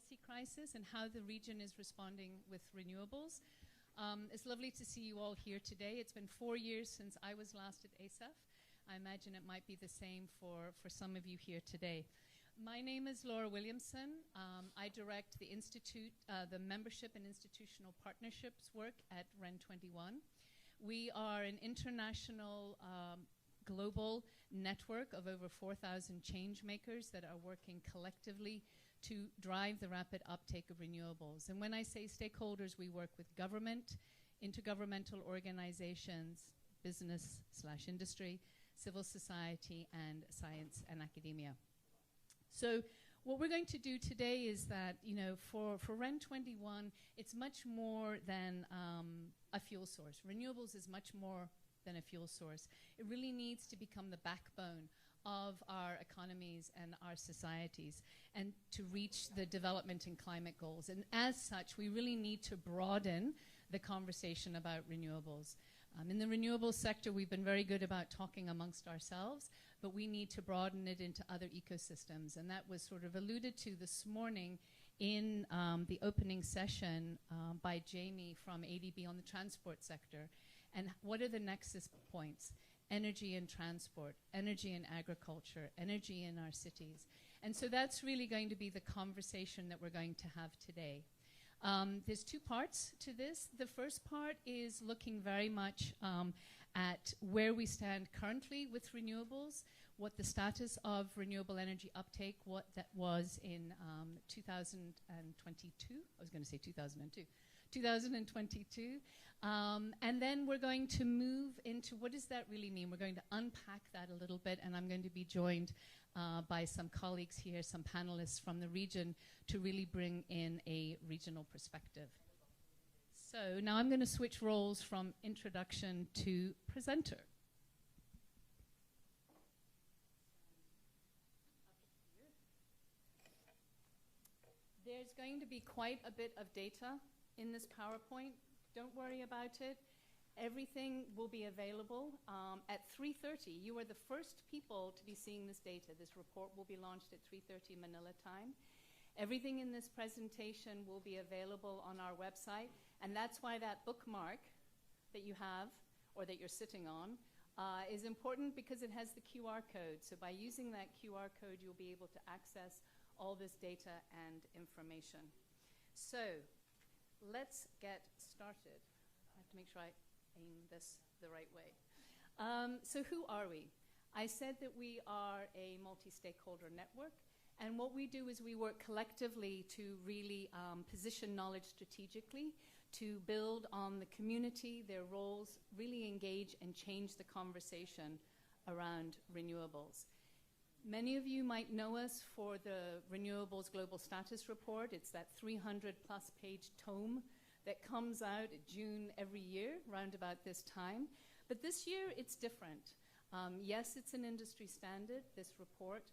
policy crisis and how the region is responding with renewables. It's lovely to see you all here today. It's been 4 years since I was last at ASEF. I imagine it might be the same for some of you here today. My name is Laura Williamson. I direct the Institute, the Membership and Institutional Partnerships work at REN21. We are an international global network of over 4,000 change makers that are working collectively to drive the rapid uptake of renewables. And when I say stakeholders, we work with government, intergovernmental organizations, business/industry, civil society, and science and academia. So what we're going to do today is that, you know, for REN21, it's much more than a fuel source. Renewables is much more than a fuel source. It really needs to become the backbone of our economies and our societies and to reach the development and climate goals. And as such, we really need to broaden the conversation about renewables. In the renewables sector, we've been very good about talking amongst ourselves, but we need to broaden it into other ecosystems. And that was sort of alluded to this morning in the opening session by Jamie from ADB on the transport sector. And what are the nexus points? Energy and transport, energy and agriculture, energy in our cities. And so that's really going to be the conversation that we're going to have today. There's two parts to this. The first part is looking very much at where we stand currently with renewables, what the status of renewable energy uptake, what that was in 2022. I was going to say 2002. 2022. And then we're going to move into what does that really mean? We're going to unpack that a little bit, and I'm going to be joined by some colleagues here, some panelists from the region to really bring in a regional perspective. So now I'm going to switch roles from introduction to presenter. There's going to be quite a bit of data in this PowerPoint. Don't worry about it. Everything will be available at 3:30. You are the first people to be seeing this data. This report will be launched at 3:30 Manila time. Everything in this presentation will be available on our website, and that's why that bookmark that you have or that you're sitting on is important, because it has the QR code. So by using that QR code, you'll be able to access all this data and information. So let's get started. I have to make sure I aim this the right way. So who are we? I said that we are a multi-stakeholder network, and what we do is we work collectively to really position knowledge strategically, to build on the community, their roles, really engage and change the conversation around renewables. Many of you might know us for the Renewables Global Status Report. It's that 300-plus page tome that comes out in June every year, round about this time. But this year, it's different. Yes, it's an industry standard, this report,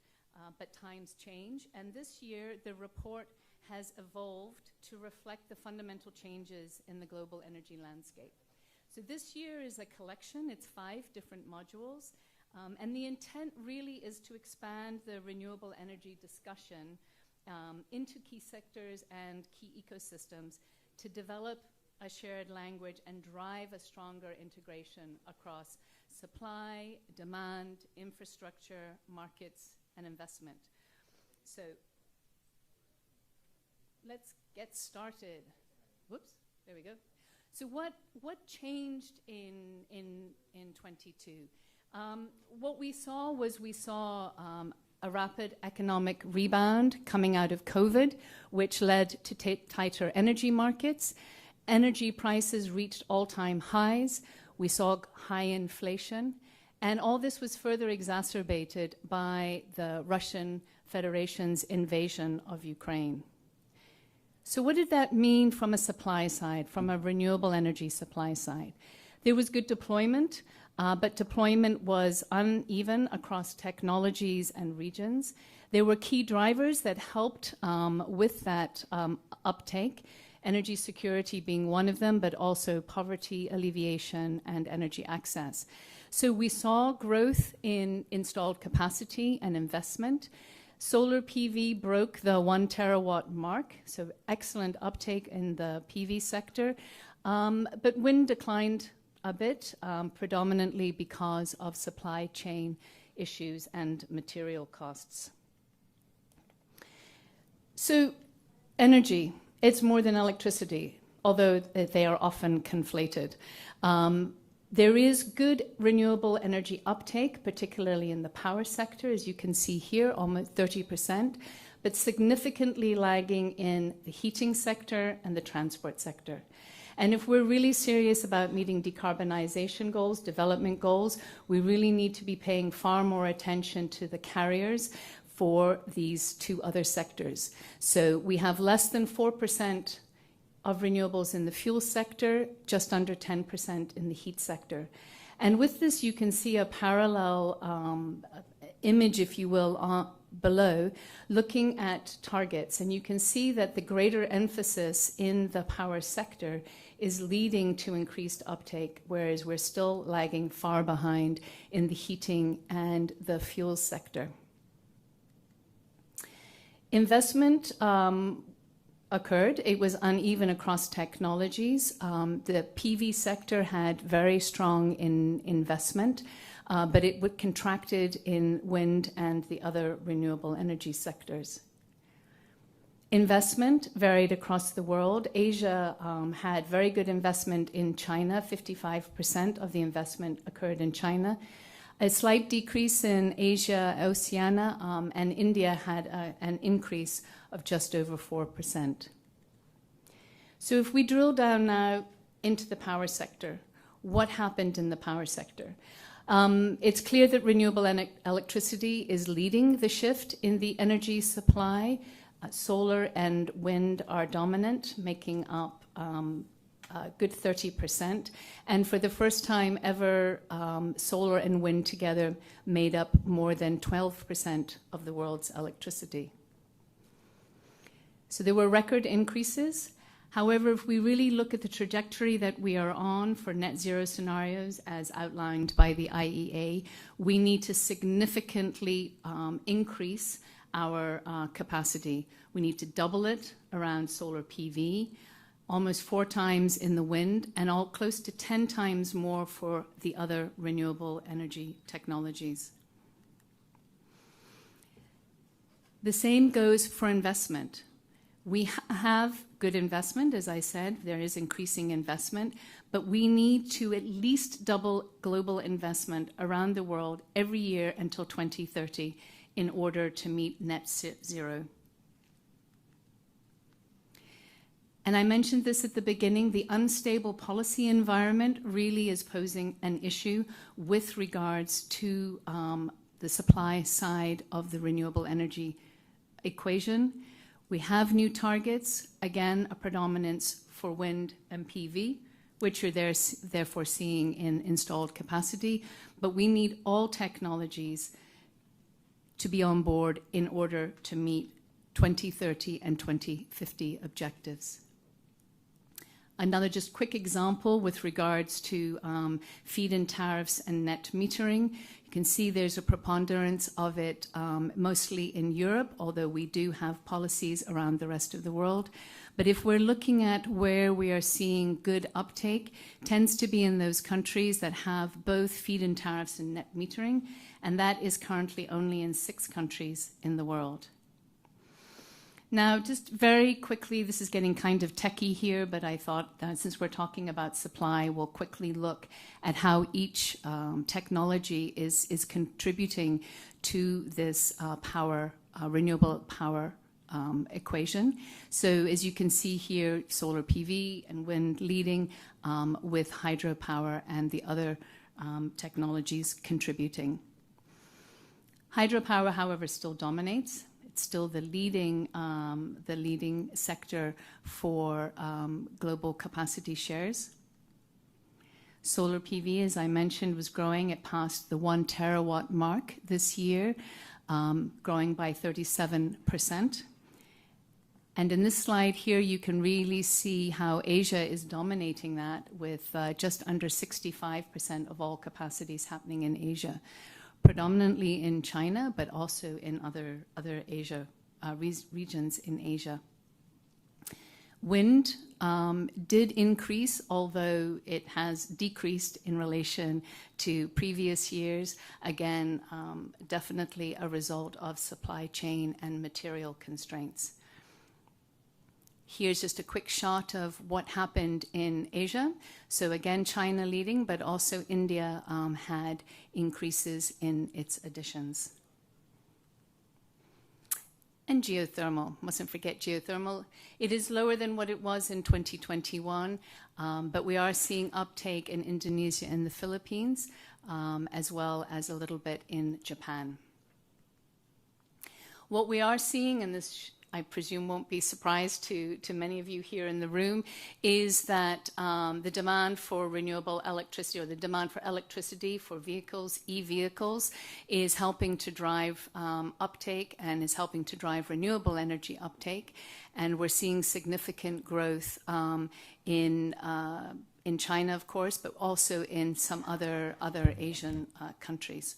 but times change. And this year, the report has evolved to reflect the fundamental changes in the global energy landscape. So this year is a collection. It's 5 different modules. And the intent really is to expand the renewable energy discussion into key sectors and key ecosystems to develop a shared language and drive a stronger integration across supply, demand, infrastructure, markets, and investment. So let's get started. Whoops, there we go. So what changed in 22? What we saw was a rapid economic rebound coming out of COVID, which led to tighter energy markets. Energy prices reached all-time highs. We saw high inflation. And all this was further exacerbated by the Russian Federation's invasion of Ukraine. So what did that mean from a supply side, from a renewable energy supply side? There was good deployment, but deployment was uneven across technologies and regions. There were key drivers that helped with that uptake, energy security being one of them, but also poverty alleviation and energy access. So we saw growth in installed capacity and investment. Solar PV broke the 1 terawatt mark, so excellent uptake in the PV sector. But wind declined a bit, predominantly because of supply chain issues and material costs. So energy, it's more than electricity, although they are often conflated. There is good renewable energy uptake, particularly in the power sector, as you can see here, almost 30%, but significantly lagging in the heating sector and the transport sector. And if we're really serious about meeting decarbonization goals, development goals, we really need to be paying far more attention to the carriers for these two other sectors. So we have less than 4% of renewables in the fuel sector, just under 10% in the heat sector. And with this, you can see a parallel image, if you will, below, looking at targets. And you can see that the greater emphasis in the power sector is leading to increased uptake, whereas we're still lagging far behind in the heating and the fuel sector. Investment occurred. It was uneven across technologies. The PV sector had very strong investment, but it contracted in wind and the other renewable energy sectors. Investment varied across the world. Asia had very good investment in China. 55% of the investment occurred in China. A slight decrease in Asia, Oceania, and India had an increase of just over 4%. So if we drill down now into the power sector, what happened in the power sector? It's clear that renewable electricity is leading the shift in the energy supply. Solar and wind are dominant, making up a good 30%. And for the first time ever, solar and wind together made up more than 12% of the world's electricity. So there were record increases. However, if we really look at the trajectory that we are on for net zero scenarios as outlined by the IEA, we need to significantly increase our capacity. We need to double it around solar PV, almost 4 times in the wind, and close to 10 times more for the other renewable energy technologies. The same goes for investment. We have good investment, as I said, there is increasing investment, but we need to at least double global investment around the world every year until 2030 in order to meet net zero. And I mentioned this at the beginning, the unstable policy environment really is posing an issue with regards to the supply side of the renewable energy equation. We have new targets, again, a predominance for wind and PV, which are therefore seeing in installed capacity, but we need all technologies to be on board in order to meet 2030 and 2050 objectives. Another just quick example with regards to feed-in tariffs and net metering. You can see there's a preponderance of it mostly in Europe, although we do have policies around the rest of the world. But if we're looking at where we are seeing good uptake, tends to be in those countries that have both feed-in tariffs and net metering, and that is currently only in 6 countries in the world. Now, just very quickly, this is getting kind of techie here, but I thought since we're talking about supply, we'll quickly look at how each technology is contributing to this renewable power equation. So as you can see here, solar PV and wind leading with hydropower and the other technologies contributing. Hydropower, however, still dominates. It's still the leading sector for global capacity shares. Solar PV, as I mentioned, was growing at past the 1 terawatt mark this year, growing by 37%. And in this slide here, you can really see how Asia is dominating that with just under 65% of all capacities happening in Asia. predominantly in China, but also in other Asia regions in Asia. Wind did increase, although it has decreased in relation to previous years. Again, definitely a result of supply chain and material constraints. Here's just a quick shot of what happened in Asia. So again, China leading, but also India had increases in its additions. And geothermal, mustn't forget geothermal. It is lower than what it was in 2021, but we are seeing uptake in Indonesia and the Philippines, as well as a little bit in Japan. What we are seeing, and this I presume won't be a surprise to many of you here in the room, is that the demand for renewable electricity, or the demand for electricity for vehicles, e-vehicles, is helping to drive uptake and is helping to drive renewable energy uptake. And we're seeing significant growth in China, of course, but also in some other Asian countries.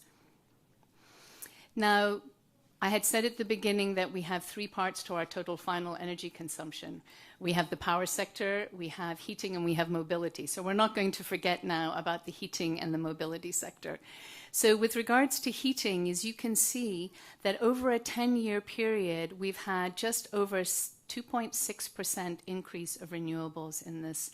Now, I had said at the beginning that we have three parts to our total final energy consumption. We have the power sector, we have heating, and we have mobility. So we're not going to forget now about the heating and the mobility sector. So with regards to heating, as you can see, that over a 10-year period, we've had just over 2.6% increase of renewables in this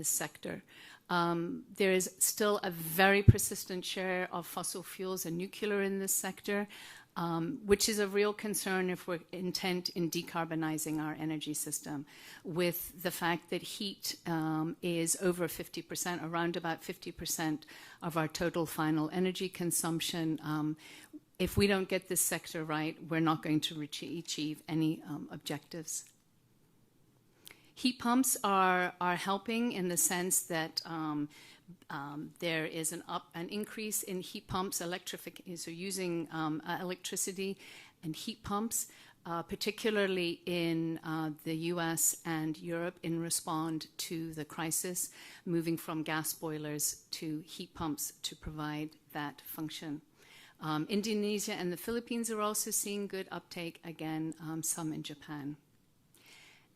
sector. There is still a very persistent share of fossil fuels and nuclear in this sector. Which is a real concern if we're intent in decarbonizing our energy system, with the fact that heat is over 50%, around about 50% of our total final energy consumption. If we don't get this sector right, we're not going to achieve any objectives. Heat pumps are helping in the sense that there is an increase in heat pumps, so using electricity and heat pumps, particularly in the US and Europe in response to the crisis, moving from gas boilers to heat pumps to provide that function. Indonesia and the Philippines are also seeing good uptake, again, some in Japan.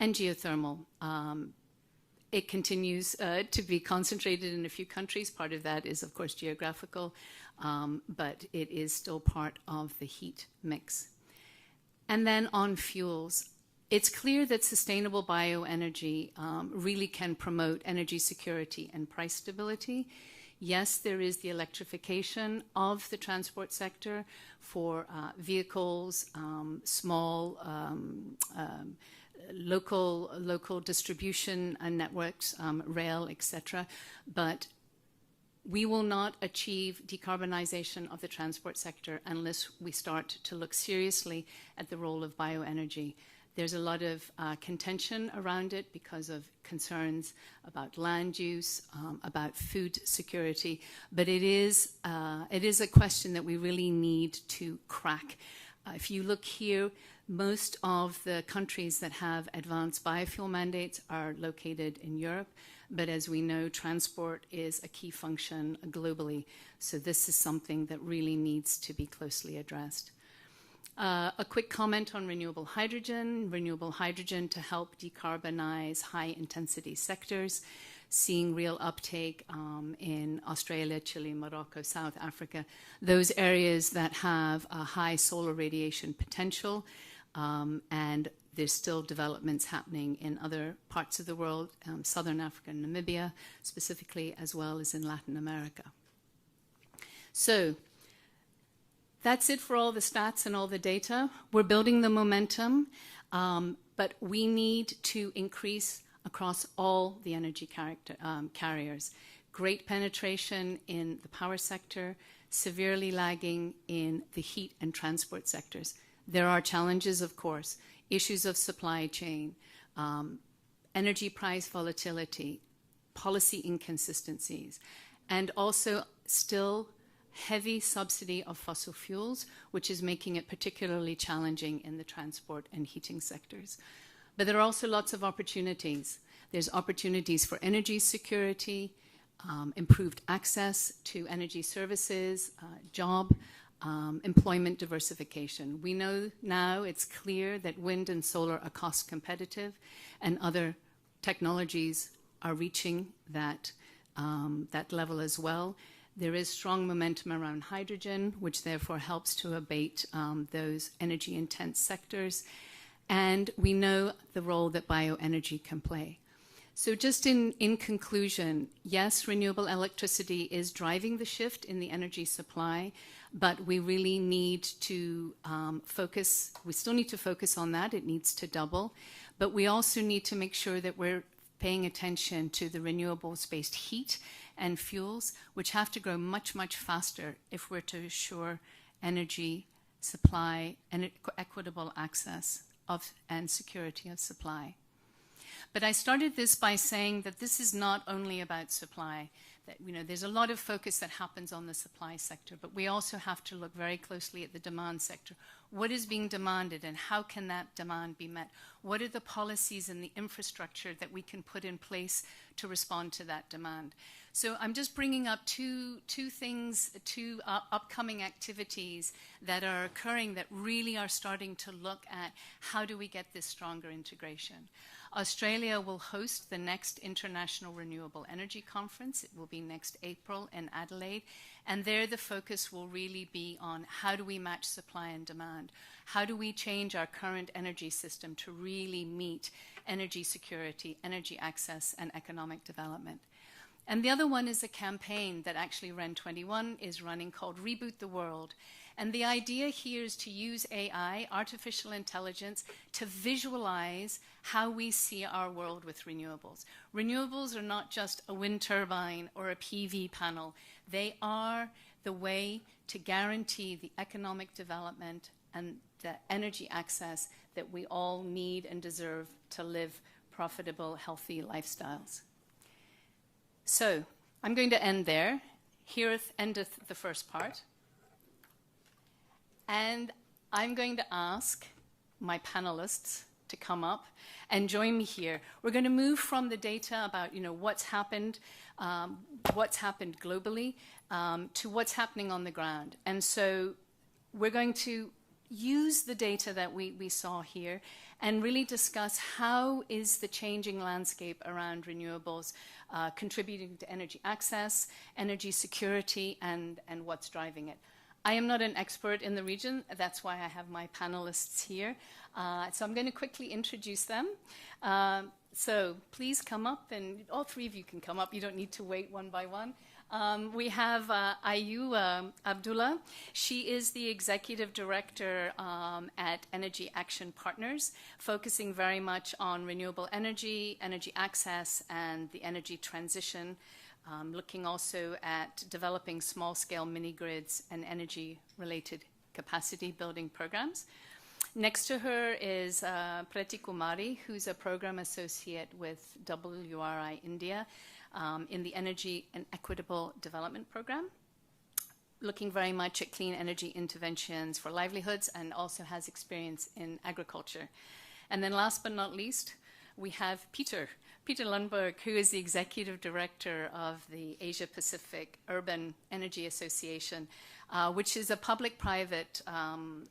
And geothermal. It continues to be concentrated in a few countries. Part of that is, of course, geographical, but it is still part of the heat mix. And then on fuels, it's clear that sustainable bioenergy really can promote energy security and price stability. Yes, there is the electrification of the transport sector for vehicles, small local distribution networks, rail, etc. But we will not achieve decarbonization of the transport sector unless we start to look seriously at the role of bioenergy. There's a lot of contention around it because of concerns about land use, about food security, but it is a question that we really need to crack. If you look here, most of the countries that have advanced biofuel mandates are located in Europe, but as we know, transport is a key function globally, so this is something that really needs to be closely addressed. A quick comment on renewable hydrogen to help decarbonize high-intensity sectors, seeing real uptake in Australia, Chile, Morocco, South Africa, those areas that have a high solar radiation potential, and there's still developments happening in other parts of the world, Southern Africa and Namibia specifically, as well as in Latin America. So that's it for all the stats and all the data. We're building the momentum, but we need to increase across all the energy carriers. Great penetration in the power sector, severely lagging in the heat and transport sectors. There are challenges, of course, issues of supply chain, energy price volatility, policy inconsistencies, and also still heavy subsidy of fossil fuels, which is making it particularly challenging in the transport and heating sectors. But there are also lots of opportunities. There's opportunities for energy security, improved access to energy services, job, employment diversification. We know now it's clear that wind and solar are cost competitive, and other technologies are reaching that level as well. There is strong momentum around hydrogen, which therefore helps to abate those energy-intense sectors. And we know the role that bioenergy can play. So just in conclusion, yes, renewable electricity is driving the shift in the energy supply, but we really need to focus. We still need to focus on that. It needs to double. But we also need to make sure that we're paying attention to the renewables-based heat and fuels, which have to grow much, much faster if we're to assure energy supply and equitable access and security of supply. But I started this by saying that this is not only about supply. That, there's a lot of focus that happens on the supply sector, but we also have to look very closely at the demand sector. What is being demanded and how can that demand be met? What are the policies and the infrastructure that we can put in place to respond to that demand? So I'm just bringing up two upcoming activities that are occurring that really are starting to look at how do we get this stronger integration. Australia will host the next International Renewable Energy Conference. It will be next April in Adelaide. And there the focus will really be on how do we match supply and demand? How do we change our current energy system to really meet energy security, energy access, and economic development? And the other one is a campaign that actually REN21 is running called Reboot the World. And the idea here is to use AI, artificial intelligence, to visualize how we see our world with renewables. Renewables are not just a wind turbine or a PV panel. They are the way to guarantee the economic development and the energy access that we all need and deserve to live profitable, healthy lifestyles. So I'm going to end there. Here endeth the first part. And I'm going to ask my panelists to come up and join me here. We're going to move from the data about what's happened globally, to what's happening on the ground. And so we're going to use the data that we saw here and really discuss how is the changing landscape around renewables contributing to energy access, energy security, and what's driving it. I am not an expert in the region. That's why I have my panelists here. So I'm going to quickly introduce them. So please come up, and all three of you can come up. You don't need to wait one by one. We have Ayu Abdullah. She is the Executive Director at Energy Action Partners, focusing very much on renewable energy, energy access, and the energy transition. Looking also at developing small-scale mini-grids and energy-related capacity building programs. Next to her is Preti Kumari, who's a program associate with WRI India in the Energy and Equitable Development Program, looking very much at clean energy interventions for livelihoods and also has experience in agriculture. And then last but not least, we have Peter Lundberg, who is the Executive Director of the Asia Pacific Urban Energy Association, which is a public-private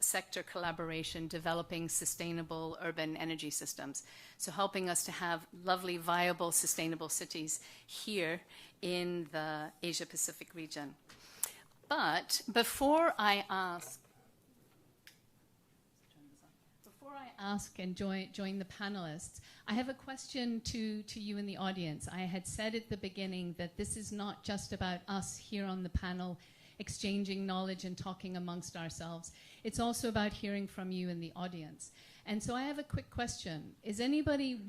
sector collaboration developing sustainable urban energy systems. So helping us to have lovely, viable, sustainable cities here in the Asia Pacific region. But before I ask and join the panelists, I have a question to you in the audience. I had said at the beginning that this is not just about us here on the panel exchanging knowledge and talking amongst ourselves. It's also about hearing from you in the audience. And so I have a quick question. Is anybody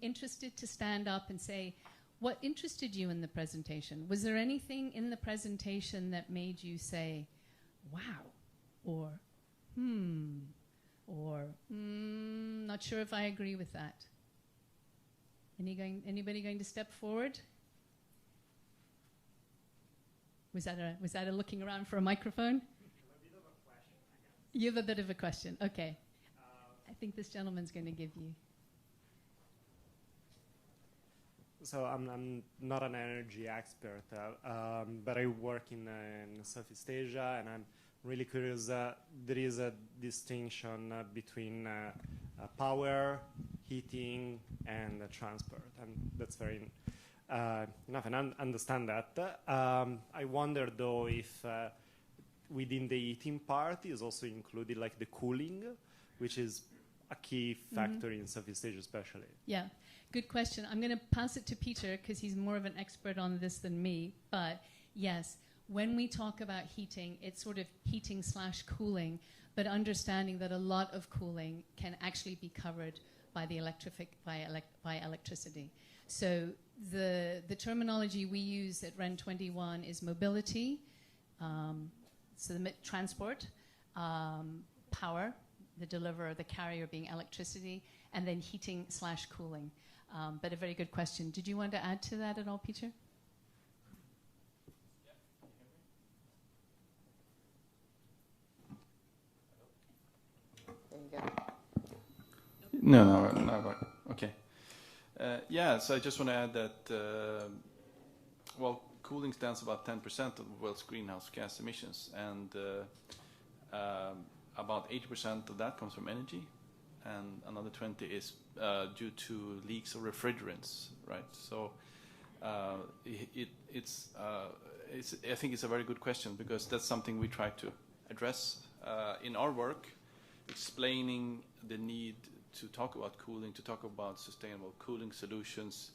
interested to stand up and say, what interested you in the presentation? Was there anything in the presentation that made you say, wow, or not sure if I agree with that? Anybody going to step forward? Was that a looking around for a microphone? You have a bit of a question. Okay. I think this gentleman's going to give you. So I'm not an energy expert, but I work in Southeast Asia, and I'm really curious. There is a distinction between power, heating, and transport, and that's very enough, and I understand that. I wonder though if within the heating part is also included like the cooling, which is a key factor in Southeast Asia especially. Yeah, good question. I'm going to pass it to Peter because he's more of an expert on this than me. But yes, when we talk about heating, it's sort of heating / cooling, but understanding that a lot of cooling can actually be covered by the by electricity. So the terminology we use at REN 21 is mobility, so the transport, power, the deliverer, the carrier being electricity, and then heating / cooling. But a very good question. Did you want to add to that at all, Peter? There you go. No, okay. Yeah, so I just want to add that, well, cooling stands about 10% of the world's greenhouse gas emissions, and about 80% of that comes from energy, and another 20 is due to leaks of refrigerants, right? So I think it's a very good question, because that's something we try to address in our work, explaining the need to talk about cooling, to talk about sustainable cooling solutions,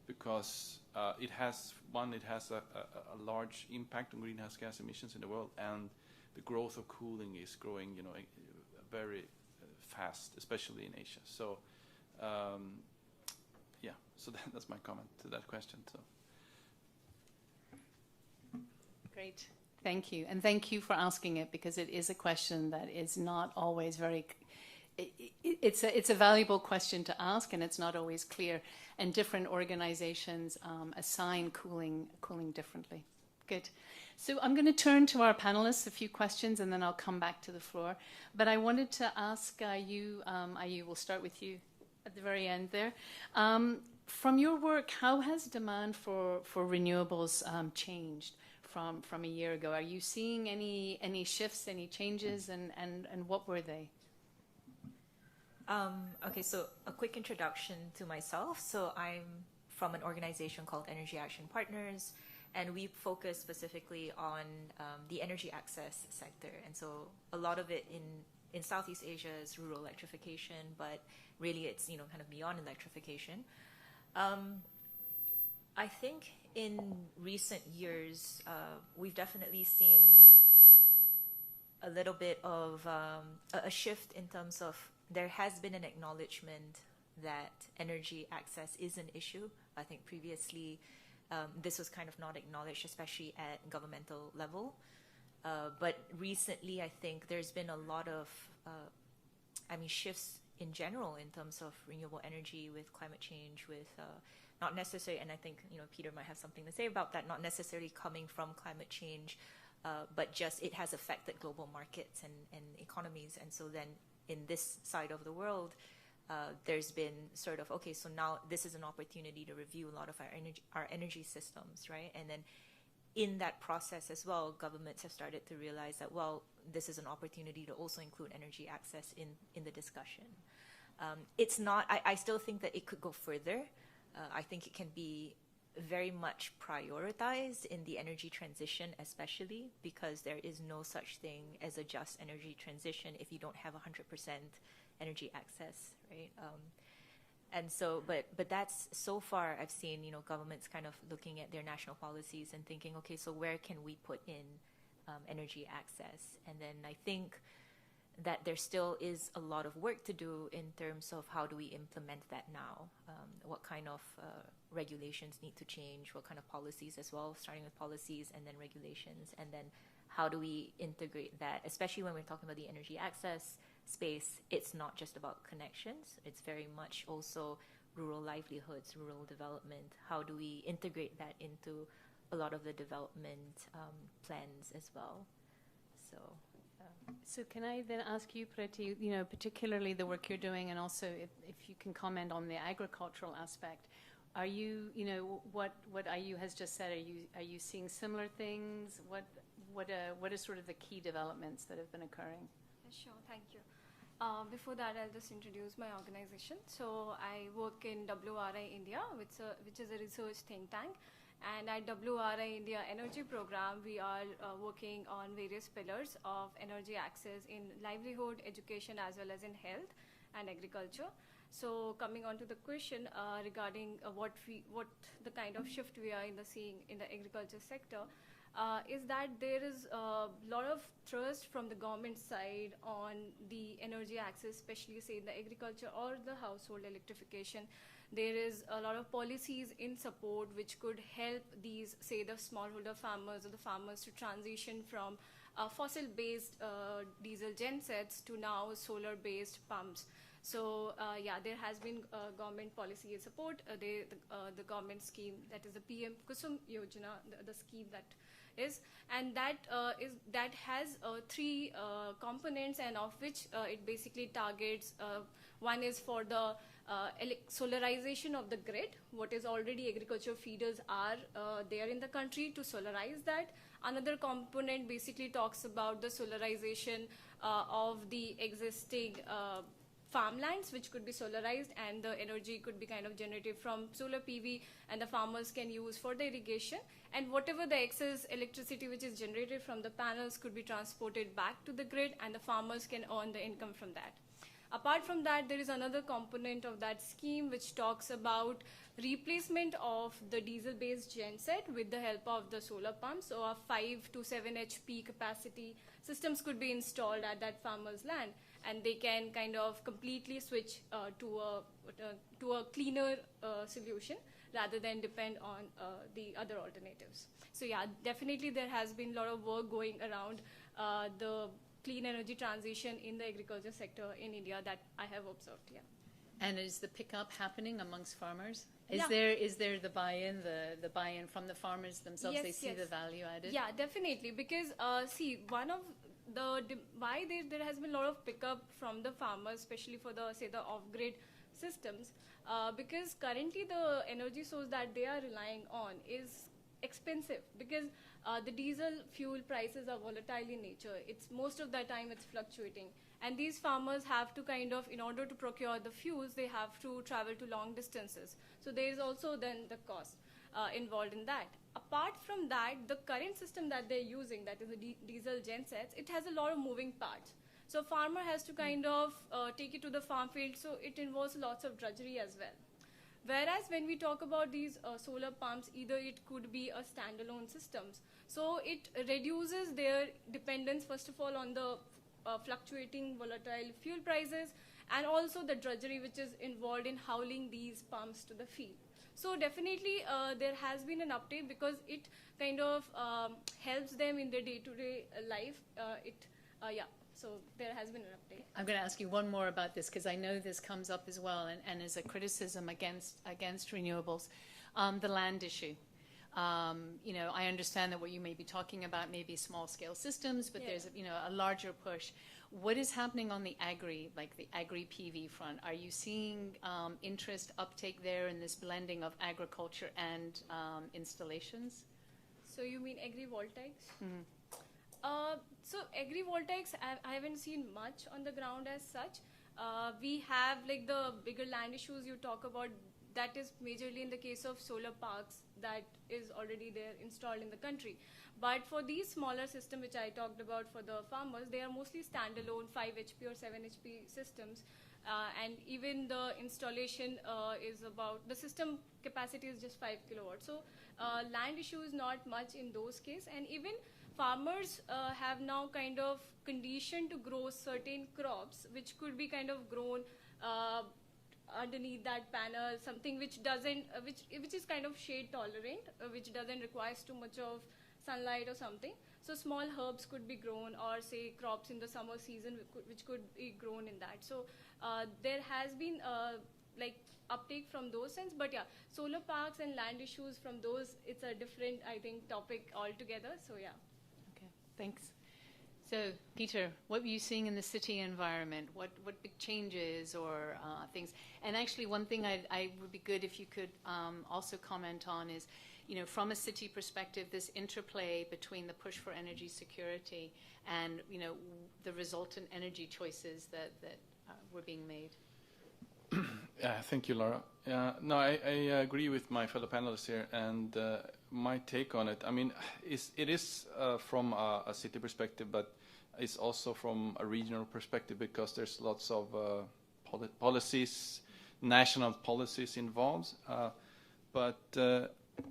because it has a large impact on greenhouse gas emissions in the world, and the growth of cooling is growing, very fast, especially in Asia. So, yeah, so that's my comment to that question. So. Great. Thank you. And thank you for asking it, because it is a question that is not always very... It's a valuable question to ask, and it's not always clear. And different organizations assign cooling differently. Good. So I'm going to turn to our panelists a few questions, and then I'll come back to the floor. But I wanted to ask you, Ayu, we'll start with you at the very end there. From your work, how has demand for renewables changed from a year ago? Are you seeing any shifts, any changes, and what were they? Okay, so a quick introduction to myself. So I'm from an organization called Energy Action Partners, and we focus specifically on the energy access sector. And so a lot of it in Southeast Asia is rural electrification, but really it's kind of beyond electrification. I think in recent years we've definitely seen a little bit of a shift in terms of there has been an acknowledgement that energy access is an issue. I think previously this was kind of not acknowledged, especially at governmental level. But recently, I think there's been a lot of, shifts in general in terms of renewable energy with climate change, with not necessarily, and I think, Peter might have something to say about that, not necessarily coming from climate change, but just it has affected global markets and economies. And so then in this side of the world, there's been sort of, okay, so now this is an opportunity to review a lot of our energy systems, right? And then in that process as well, governments have started to realize that, well, this is an opportunity to also include energy access in the discussion. It's not, I still think that it could go further. I think it can be very much prioritized in the energy transition, especially because there is no such thing as a just energy transition if you don't have 100% energy access, right? And so, but that's, so far I've seen, governments kind of looking at their national policies and thinking, okay, so where can we put in energy access? And then I think that there still is a lot of work to do in terms of how do we implement that now? What kind of regulations need to change? What kind of policies as well, starting with policies and then regulations? And then how do we integrate that? Especially when we're talking about the energy access space, it's not just about connections. It's very much also rural livelihoods, rural development. How do we integrate that into a lot of the development plans as well? So can I then ask you, Preti, particularly the work you're doing, and also if you can comment on the agricultural aspect, Are you, what IU has just said, are you seeing similar things? What are sort of the key developments that have been occurring? Sure, thank you. Before that, I'll just introduce my organization. So I work in WRI India, which is a research think tank. And at WRI India Energy Program, we are working on various pillars of energy access in livelihood, education, as well as in health and agriculture. So coming on to the question regarding what the kind of shift we are seeing in the agriculture sector, is that there is a lot of trust from the government side on the energy access, especially say in the agriculture or the household electrification. There is a lot of policies in support which could help these, say, the smallholder farmers or the farmers to transition from fossil-based diesel gensets to now solar-based pumps. So there has been government policy support. The government scheme, that is the PM Kusum Yojana, the scheme that is, and that has three components, and of which it basically targets. One is for the solarization of the grid, what is already agriculture feeders are there in the country, to solarize that. Another component basically talks about the solarization of the existing farmlands, which could be solarized, and the energy could be kind of generated from solar PV, and the farmers can use for the irrigation, and whatever the excess electricity which is generated from the panels could be transported back to the grid, and the farmers can earn the income from that. Apart from that, there is another component of that scheme which talks about replacement of the diesel-based genset with the help of the solar pumps. So a 5 to 7 HP capacity systems could be installed at that farmer's land, and they can kind of completely switch to a cleaner solution rather than depend on the other alternatives. So yeah, definitely there has been a lot of work going around the clean energy transition in the agriculture sector in India that I have observed. Yeah. And is the pickup happening amongst farmers? Yeah. Is there the buy-in, the buy-in from the farmers themselves? Yes, they see yes. the value added? Yeah, definitely. Because see, one of why there has been a lot of pickup from the farmers, especially for the off-grid systems, because currently the energy source that they are relying on is expensive, because the diesel fuel prices are volatile in nature. It's most of the time it's fluctuating, and these farmers have to kind of, in order to procure the fuels, they have to travel to long distances. So there is also then the cost involved in that. Apart from that, the current system that they're using, that is the diesel gensets, it has a lot of moving parts. So farmer has to kind of take it to the farm field, so it involves lots of drudgery as well. Whereas when we talk about these solar pumps, either it could be a standalone systems. So it reduces their dependence, first of all, on the fluctuating volatile fuel prices, and also the drudgery which is involved in hauling these pumps to the field. So definitely there has been an uptake, because it kind of helps them in their day-to-day life. So there has been an uptake. I'm going to ask you one more about this, because I know this comes up as well, and as a criticism against renewables, the land issue. I understand that what you may be talking about may be small-scale systems, but there's a larger push. What is happening on the agri PV front? Are you seeing interest, uptake there in this blending of agriculture and installations? So you mean agrivoltaics? Mm-hmm. So agrivoltaics, I haven't seen much on the ground as such. We have like the bigger land issues you talk about. That is majorly in the case of solar parks that is already there installed in the country. But for these smaller systems which I talked about for the farmers, they are mostly standalone 5 HP or 7 HP systems. And even the installation is about, the system capacity is just 5 kilowatts. So land issue is not much in those cases. And even farmers have now kind of conditioned to grow certain crops which could be kind of grown underneath that panel, something which doesn't, which is kind of shade tolerant, which doesn't require too much of sunlight or something. So small herbs could be grown, or say crops in the summer season which could be grown in that. So there has been like uptake from those sense, but yeah, solar parks and land issues from those, it's a different, I think, topic altogether. So yeah. Okay, thanks. So, Peter, what were you seeing in the city environment? What big changes or things? And actually, one thing I would be good if you could also comment on is, from a city perspective, this interplay between the push for energy security and, the resultant energy choices that were being made. Yeah, thank you, Laura. No, I agree with my fellow panelists here, and my take on it. I mean, it is from a city perspective, but it's also from a regional perspective because there's lots of policies, national policies involved. But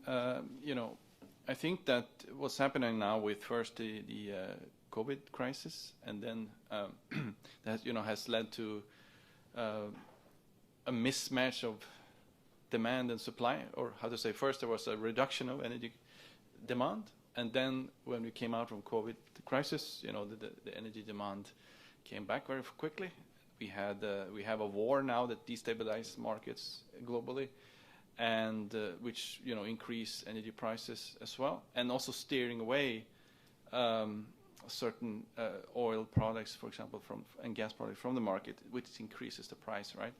I think that what's happening now with first the COVID crisis, and then that has led to a mismatch of demand and supply, or how to say, first there was a reduction of energy demand, and then when we came out from COVID crisis, the energy demand came back very quickly. We have a war now that destabilized markets globally, and which increase energy prices as well, and also steering away certain oil products, for example, and gas products from the market, which increases the price, right?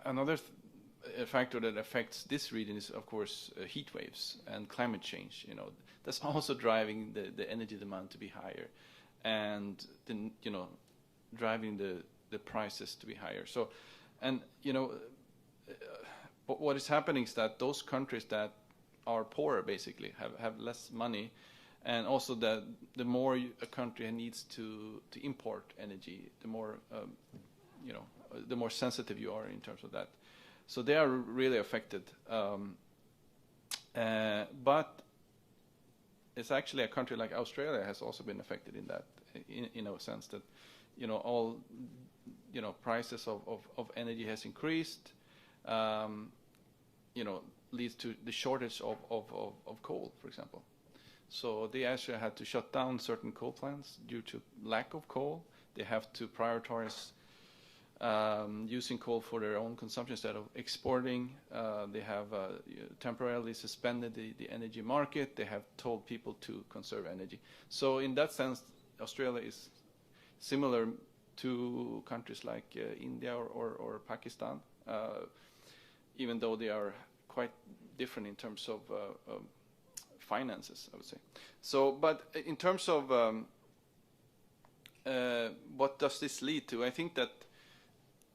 Another factor that affects this region is, of course, heat waves and climate change. That's also driving the energy demand to be higher, and then driving the prices to be higher. So, and what is happening is that those countries that are poorer basically have less money, and also the more a country needs to import energy, the more the more sensitive you are in terms of that. So they are really affected. But it's actually a country like Australia has also been affected in that, in a sense that, all, prices of energy has increased, leads to the shortage of coal, for example. So they actually had to shut down certain coal plants due to lack of coal. They have to prioritize using coal for their own consumption instead of exporting. They have temporarily suspended the energy market. They have told people to conserve energy. So in that sense, Australia is similar to countries like India or Pakistan, even though they are quite different in terms of finances, I would say. So, but in terms of what does this lead to? I think that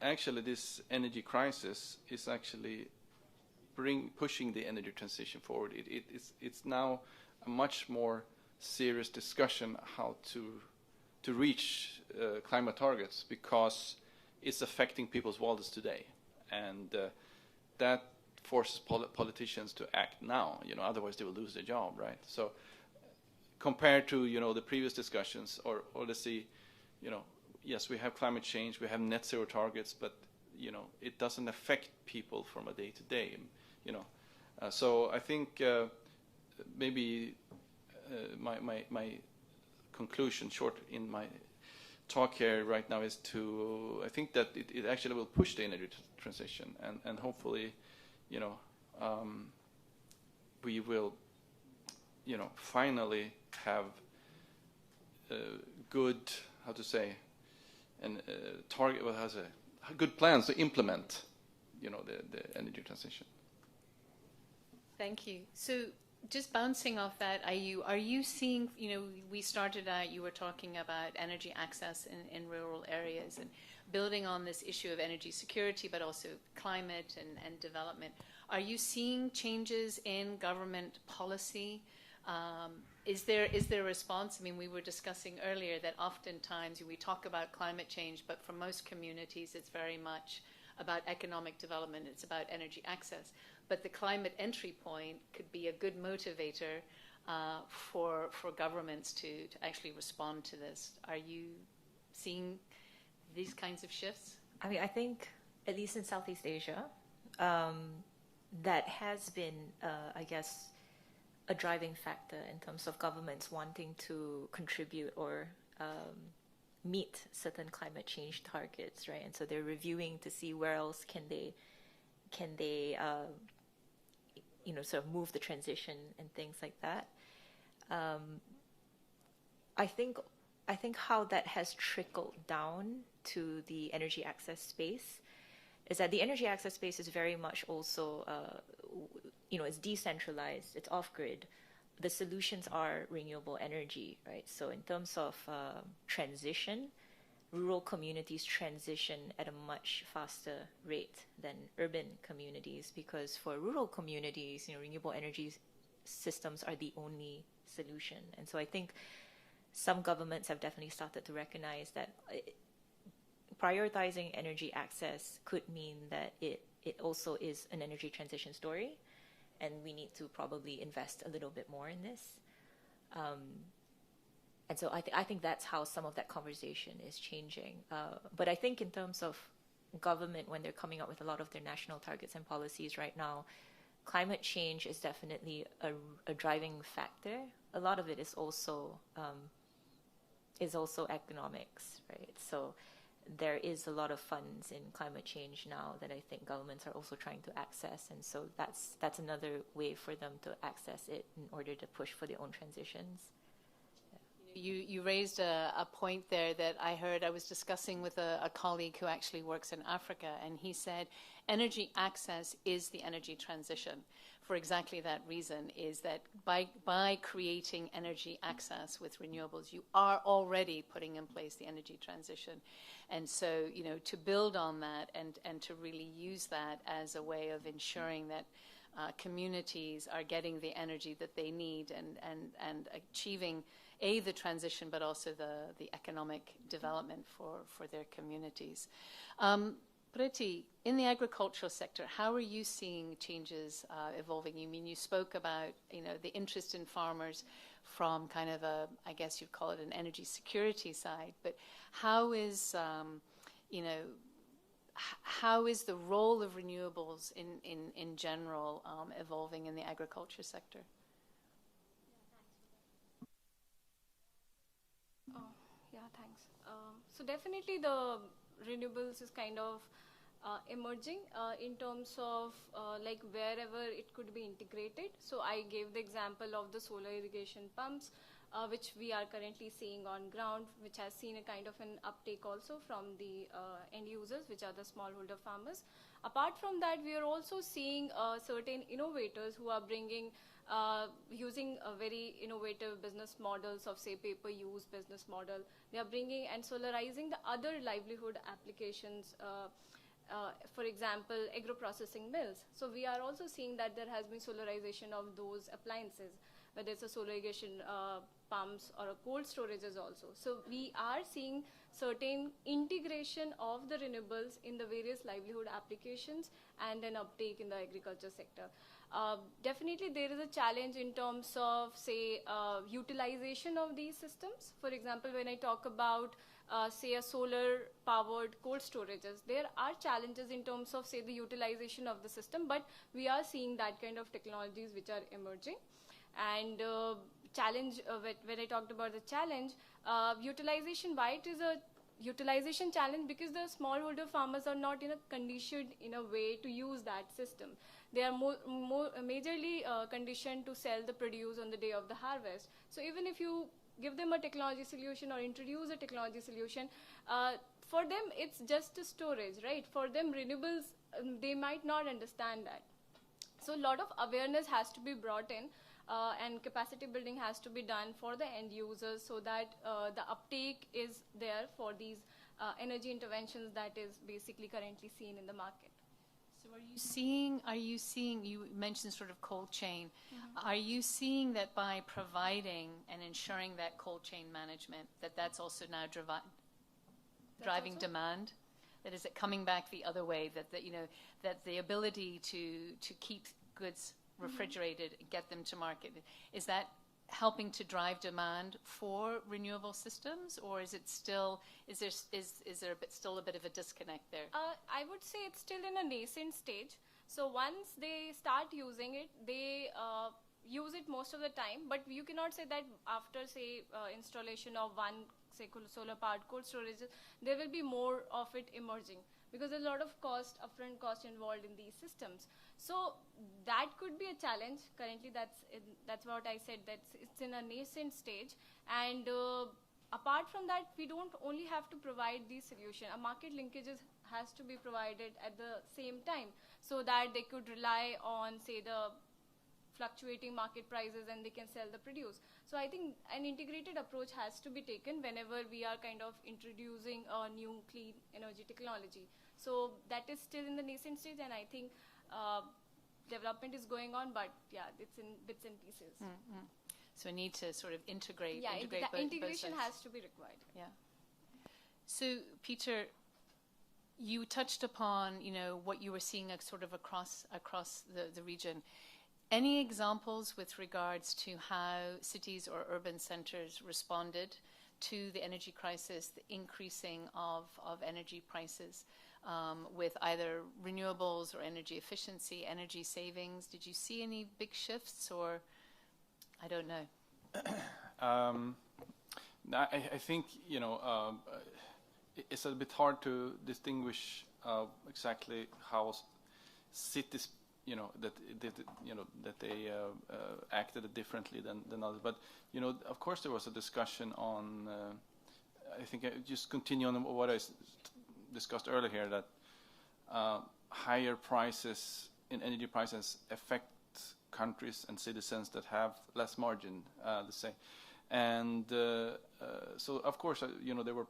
actually this energy crisis is actually pushing the energy transition forward. It's now a much more serious discussion how to reach climate targets, because it's affecting people's wallets today, and that forces politicians to act now. Otherwise they will lose their job, right? So compared to the previous discussions, or let's see, yes, we have climate change, we have net zero targets, but it doesn't affect people from a day to day. So I think maybe my conclusion, short in my talk here right now, is I think that it actually will push the energy transition, and hopefully, we will, finally have good, how to say, and target, well, has a good plans to implement, the energy transition. Thank you. So, just bouncing off that, are you seeing, we started out, you were talking about energy access in rural areas, and building on this issue of energy security, but also climate and development. Are you seeing changes in government policy? Is there a response? I mean, we were discussing earlier that oftentimes we talk about climate change, but for most communities it's very much about economic development, it's about energy access. But the climate entry point could be a good motivator for governments to actually respond to this. Are you seeing these kinds of shifts? I mean, I think, at least in Southeast Asia, that has been, I guess, a driving factor in terms of governments wanting to contribute or meet certain climate change targets, right? And so they're reviewing to see where else can they sort of move the transition and things like that. I think how that has trickled down to the energy access space is that the energy access space is very much also, it's decentralized, it's off-grid. The solutions are renewable energy, right? So in terms of transition, rural communities transition at a much faster rate than urban communities, because for rural communities, renewable energy systems are the only solution. And so I think some governments have definitely started to recognize that prioritizing energy access could mean that it also is an energy transition story, and we need to probably invest a little bit more in this. And so I think that's how some of that conversation is changing. But I think in terms of government, when they're coming up with a lot of their national targets and policies right now, climate change is definitely a driving factor. A lot of it is also economics, right? So there is a lot of funds in climate change now that I think governments are also trying to access, and so that's another way for them to access it in order to push for their own transitions. You raised a point there that I heard. I was discussing with a colleague who actually works in Africa, and he said energy access is the energy transition. For exactly that reason, is that by creating energy access with renewables, you are already putting in place the energy transition. And so, to build on that and to really use that as a way of ensuring that communities are getting the energy that they need and achieving the transition, but also the economic development for their communities. Priti, in the agricultural sector, how are you seeing changes evolving? You spoke about, the interest in farmers from kind of I guess you'd call it an energy security side, but how is, how is the role of renewables in general evolving in the agriculture sector? Yeah, thanks. So definitely the renewables is kind of emerging in terms of like wherever it could be integrated. So I gave the example of the solar irrigation pumps, which we are currently seeing on ground, which has seen a kind of an uptake also from the end users, which are the smallholder farmers. Apart from that, we are also seeing certain innovators who are bringing using a very innovative business models of, say, pay-per-use business model. They are bringing and solarizing the other livelihood applications, for example, agro-processing mills. So we are also seeing that there has been solarization of those appliances, whether it's a solar irrigation pumps or a cold storages also. So we are seeing certain integration of the renewables in the various livelihood applications and an uptake in the agriculture sector. Definitely there is a challenge in terms of, say, utilization of these systems. For example, when I talk about say a solar powered cold storages, there are challenges in terms of, say, the utilization of the system, but we are seeing that kind of technologies which are emerging. And challenge, when I talked about the challenge, utilization, why it is a utilization challenge? Because the smallholder farmers are not conditioned in a way to use that system. They are more majorly conditioned to sell the produce on the day of the harvest. So even if you give them a technology solution or introduce a technology solution, for them it's just a storage, right? For them, renewables, they might not understand that. So a lot of awareness has to be brought in, and capacity building has to be done for the end users, so that the uptake is there for these energy interventions that is basically currently seen in the market. So are you seeing, you mentioned sort of cold chain, are you seeing that by providing and ensuring that cold chain management, that's also now driving demand? That is it coming back the other way, that the ability to keep goods refrigerated, get them to market, is that helping to drive demand for renewable systems, or is it still, is there still a bit of a disconnect there? I would say it's still in a nascent stage. So once they start using it, they use it most of the time, but you cannot say that after, say, installation of one, say, solar powered cold storage, there will be more of it emerging. because there's a lot of upfront cost involved in these systems. So that could be a challenge. Currently, that's what I said, that it's in a nascent stage. And apart from that, we don't only have to provide these solutions. A market linkages has to be provided at the same time, so that they could rely on, say, the fluctuating market prices, and they can sell the produce. So I think an integrated approach has to be taken whenever we are kind of introducing a new clean energy technology. So that is still in the nascent stage, and I think development is going on, but yeah, it's in bits and pieces. Mm-hmm. So we need to sort of integrate. Yeah, integration both sides. has to be required. Yeah. So Peter, you touched upon, what you were seeing sort of across the region. Any examples with regards to how cities or urban centers responded to the energy crisis, the increasing of energy prices, with either renewables or energy efficiency, energy savings? Did you see any big shifts, or I don't know? I think, it's a bit hard to distinguish exactly how cities, that they acted differently than others. But of course, there was a discussion on. I think I just continue on what I discussed earlier here, that higher prices in energy prices affect countries and citizens that have less margin, let's say, and so of course, there were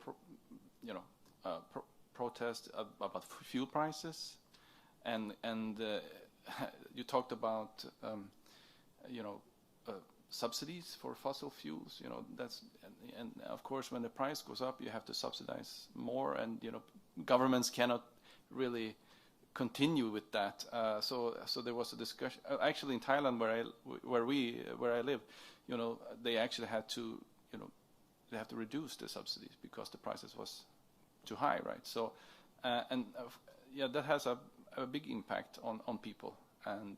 protests about fuel prices, and you talked about subsidies for fossil fuels. That's and of course, when the price goes up, you have to subsidize more, and governments cannot really continue with that. So there was a discussion. Actually, in Thailand, where I live, they actually had to they have to reduce the subsidies because the prices was too high, right? So that has a big impact on people and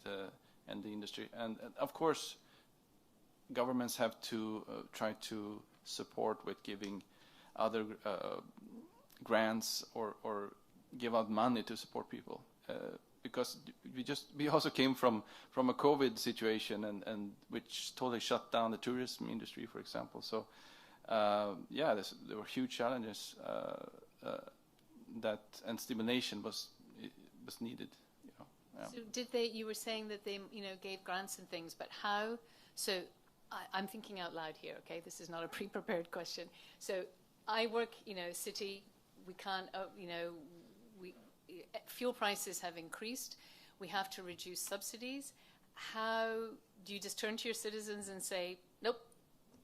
the industry, and of course, governments have to try to support with giving other grants or give out money to support people, because we also came from a COVID situation, and which totally shut down the tourism industry, for example. So there were huge challenges and stimulation was needed. Yeah. So you were saying that they gave grants and things, but how? So I'm thinking out loud here. Okay, this is not a pre-prepared question. So I work city. We can't fuel prices have increased. We have to reduce subsidies. How do you just turn to your citizens and say, nope,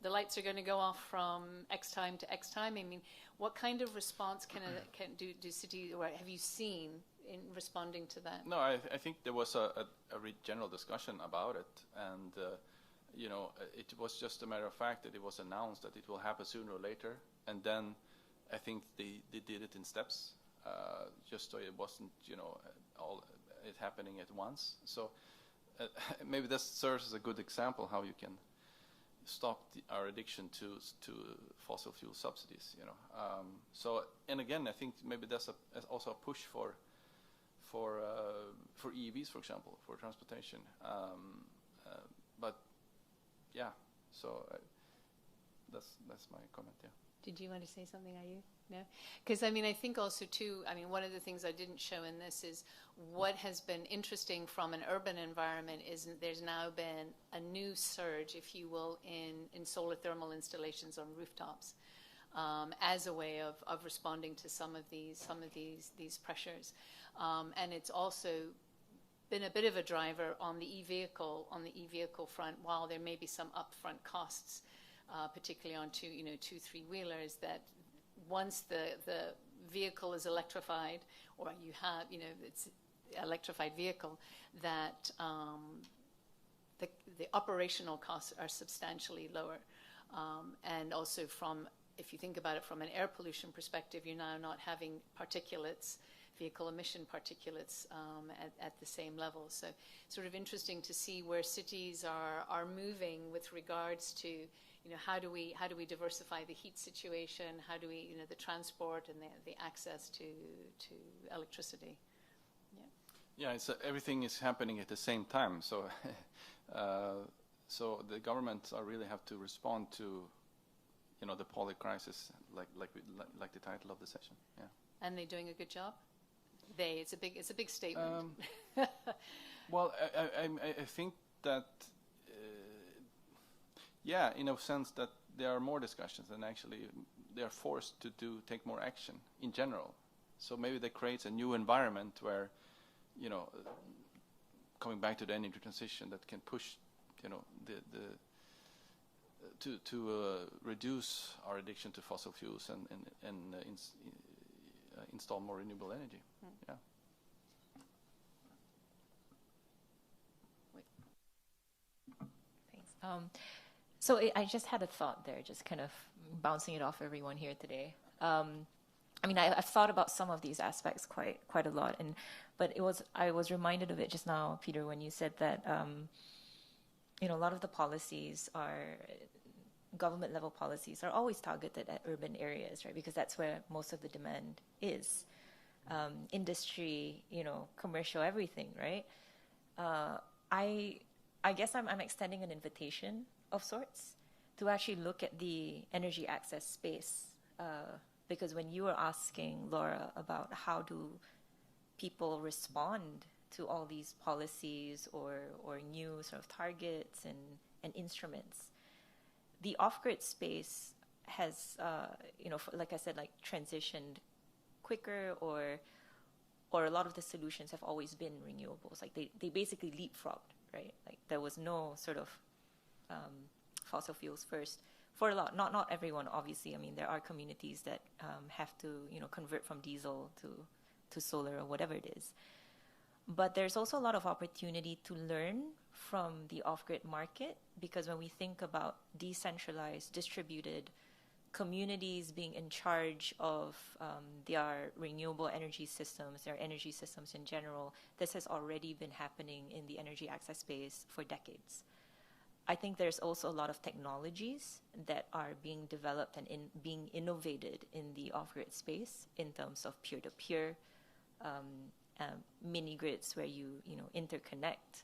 the lights are going to go off from X time to X time? I mean, what kind of response can do cities, or have you seen in responding to that? No, I think there was a general discussion about it, and it was just a matter of fact that it was announced that it will happen sooner or later, and then I think they did it in steps, just so it wasn't all it happening at once. So maybe this serves as a good example how you can stop our addiction to fossil fuel subsidies. So, and again, I think maybe that's also a push for EVs, for example, for transportation. But yeah, so that's my comment. Yeah. Did you want to say something, are you? No? Because, I think also, too, one of the things I didn't show in this is what has been interesting from an urban environment is there's now been a new surge, if you will, in solar thermal installations on rooftops, as a way of responding to some of these pressures. And it's also been a bit of a driver on the e-vehicle front, while there may be some upfront costs, particularly on two, three-wheelers, that once the vehicle is electrified, or you have, it's electrified vehicle, that the operational costs are substantially lower. And also if you think about it from an air pollution perspective, you're now not having vehicle emission particulates at the same level. So sort of interesting to see where cities are moving with regards to how do we diversify the heat situation? How do we, the transport and the access to electricity? Yeah, everything is happening at the same time. So, so the governments really have to respond to, the Polycrisis, like the title of the session. Yeah. And they're doing a good job. It's a big statement. Well, I think that, yeah, in a sense that there are more discussions and actually they are forced to take more action in general. So maybe that creates a new environment where, coming back to the energy transition, that can push, to reduce our addiction to fossil fuels and install more renewable energy. Yeah. Thanks. So I just had a thought there, just kind of bouncing it off everyone here today. I've thought about some of these aspects quite a lot, but I was reminded of it just now, Peter, when you said that a lot of the policies are government level policies are always targeted at urban areas, right? Because that's where most of the demand is. Industry, commercial, everything, right? I guess I'm extending an invitation of sorts to actually look at the energy access space, because when you were asking, Laura, about how do people respond to all these policies or new sort of targets and instruments, the off-grid space has, like I said, transitioned quicker, or a lot of the solutions have always been renewables. Like they basically leapfrogged, right? Like there was no sort of fossil fuels first for a lot, not everyone, obviously. I mean, there are communities that have to, convert from diesel to solar or whatever it is. But there's also a lot of opportunity to learn from the off-grid market, because when we think about decentralized, distributed communities being in charge of their renewable energy systems, their energy systems in general, this has already been happening in the energy access space for decades. I think there's also a lot of technologies that are being developed and being innovated in the off-grid space in terms of peer-to-peer mini grids where you interconnect,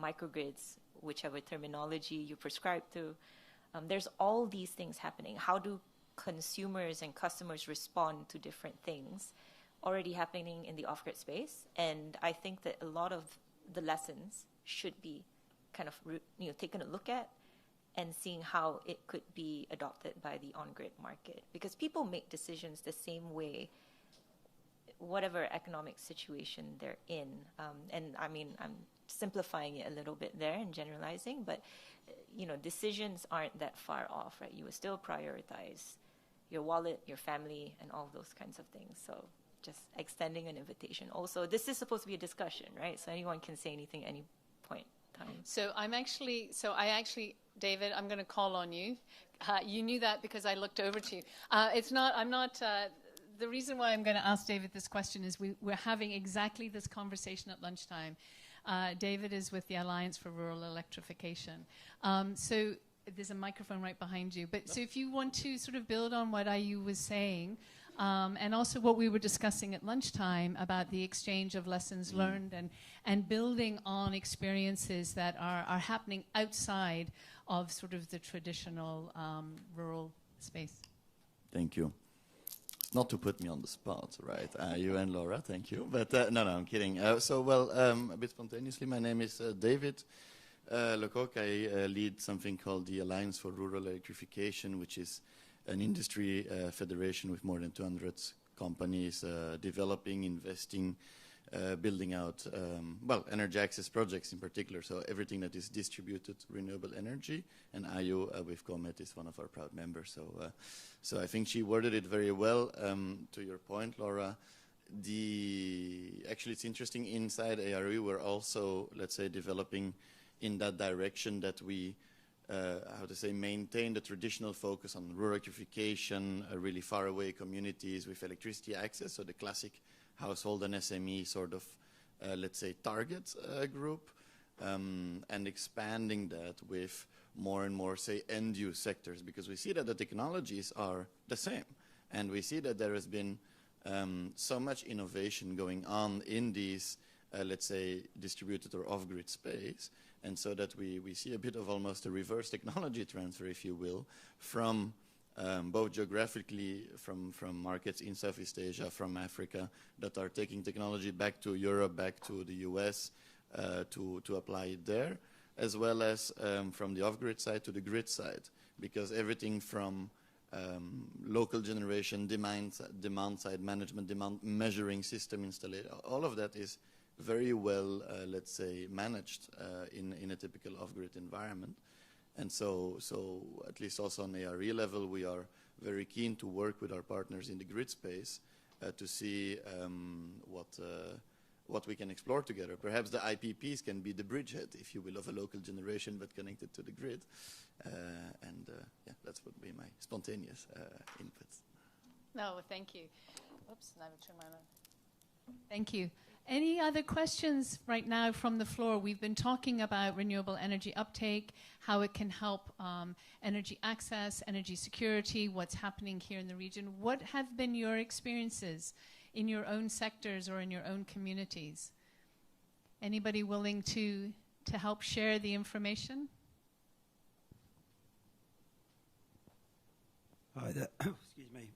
microgrids, whichever terminology you prescribe to. There's all these things happening. How do consumers and customers respond to different things already happening in the off-grid space? And I think that a lot of the lessons should be kind of taken a look at and seeing how it could be adopted by the on-grid market. Because people make decisions the same way, whatever economic situation they're in. And I mean, I'm simplifying it a little bit there and generalizing, but decisions aren't that far off, right? You will still prioritize your wallet, your family, and all those kinds of things. So just extending an invitation. Also, this is supposed to be a discussion, right? So anyone can say anything at any point in time. So I actually, David, I'm going to call on you. You knew that because I looked over to you. The reason why I'm going to ask David this question is we're having exactly this conversation at lunchtime. David is with the Alliance for Rural Electrification. So there's a microphone right behind you. But so if you want to sort of build on what Ayu was saying, and also what we were discussing at lunchtime about the exchange of lessons learned and building on experiences that are happening outside of sort of the traditional rural space. Thank you. Not to put me on the spot, right? You and Laura, thank you. But no, I'm kidding. A bit spontaneously, my name is David Lecoq. I lead something called the Alliance for Rural Electrification, which is an industry federation with more than 200 companies developing, investing, building out, energy access projects in particular. So everything that is distributed renewable energy. And Ayu with COMET is one of our proud members. So I think she worded it very well. To your point, Laura, actually it's interesting, inside ARE we're also, let's say, developing in that direction that we maintain the traditional focus on rural electrification, really far away communities with electricity access, so the classic household and SME sort of, target group, and expanding that with more and more, say, end-use sectors, because we see that the technologies are the same. And we see that there has been so much innovation going on in these, let's say, distributed or off-grid space, and so that we see a bit of almost a reverse technology transfer, if you will, from both geographically from markets in Southeast Asia, from Africa, that are taking technology back to Europe, back to the US, to apply it there, as well as from the off-grid side to the grid side, because everything from local generation, demand side management, demand measuring system installation, all of that is very well, let's say, managed in a typical off-grid environment. And so at least also on ARE level, we are very keen to work with our partners in the grid space to see what we can explore together. Perhaps the IPPs can be the bridgehead, if you will, of a local generation, but connected to the grid. Yeah, that would be my spontaneous inputs. No, thank you. Oops, now I've turned mine on. Thank you. Any other questions right now from the floor? We've been talking about renewable energy uptake, how it can help energy access, energy security, what's happening here in the region. What have been your experiences in your own sectors or in your own communities? Anybody willing to help share the information? Hi there. Excuse me.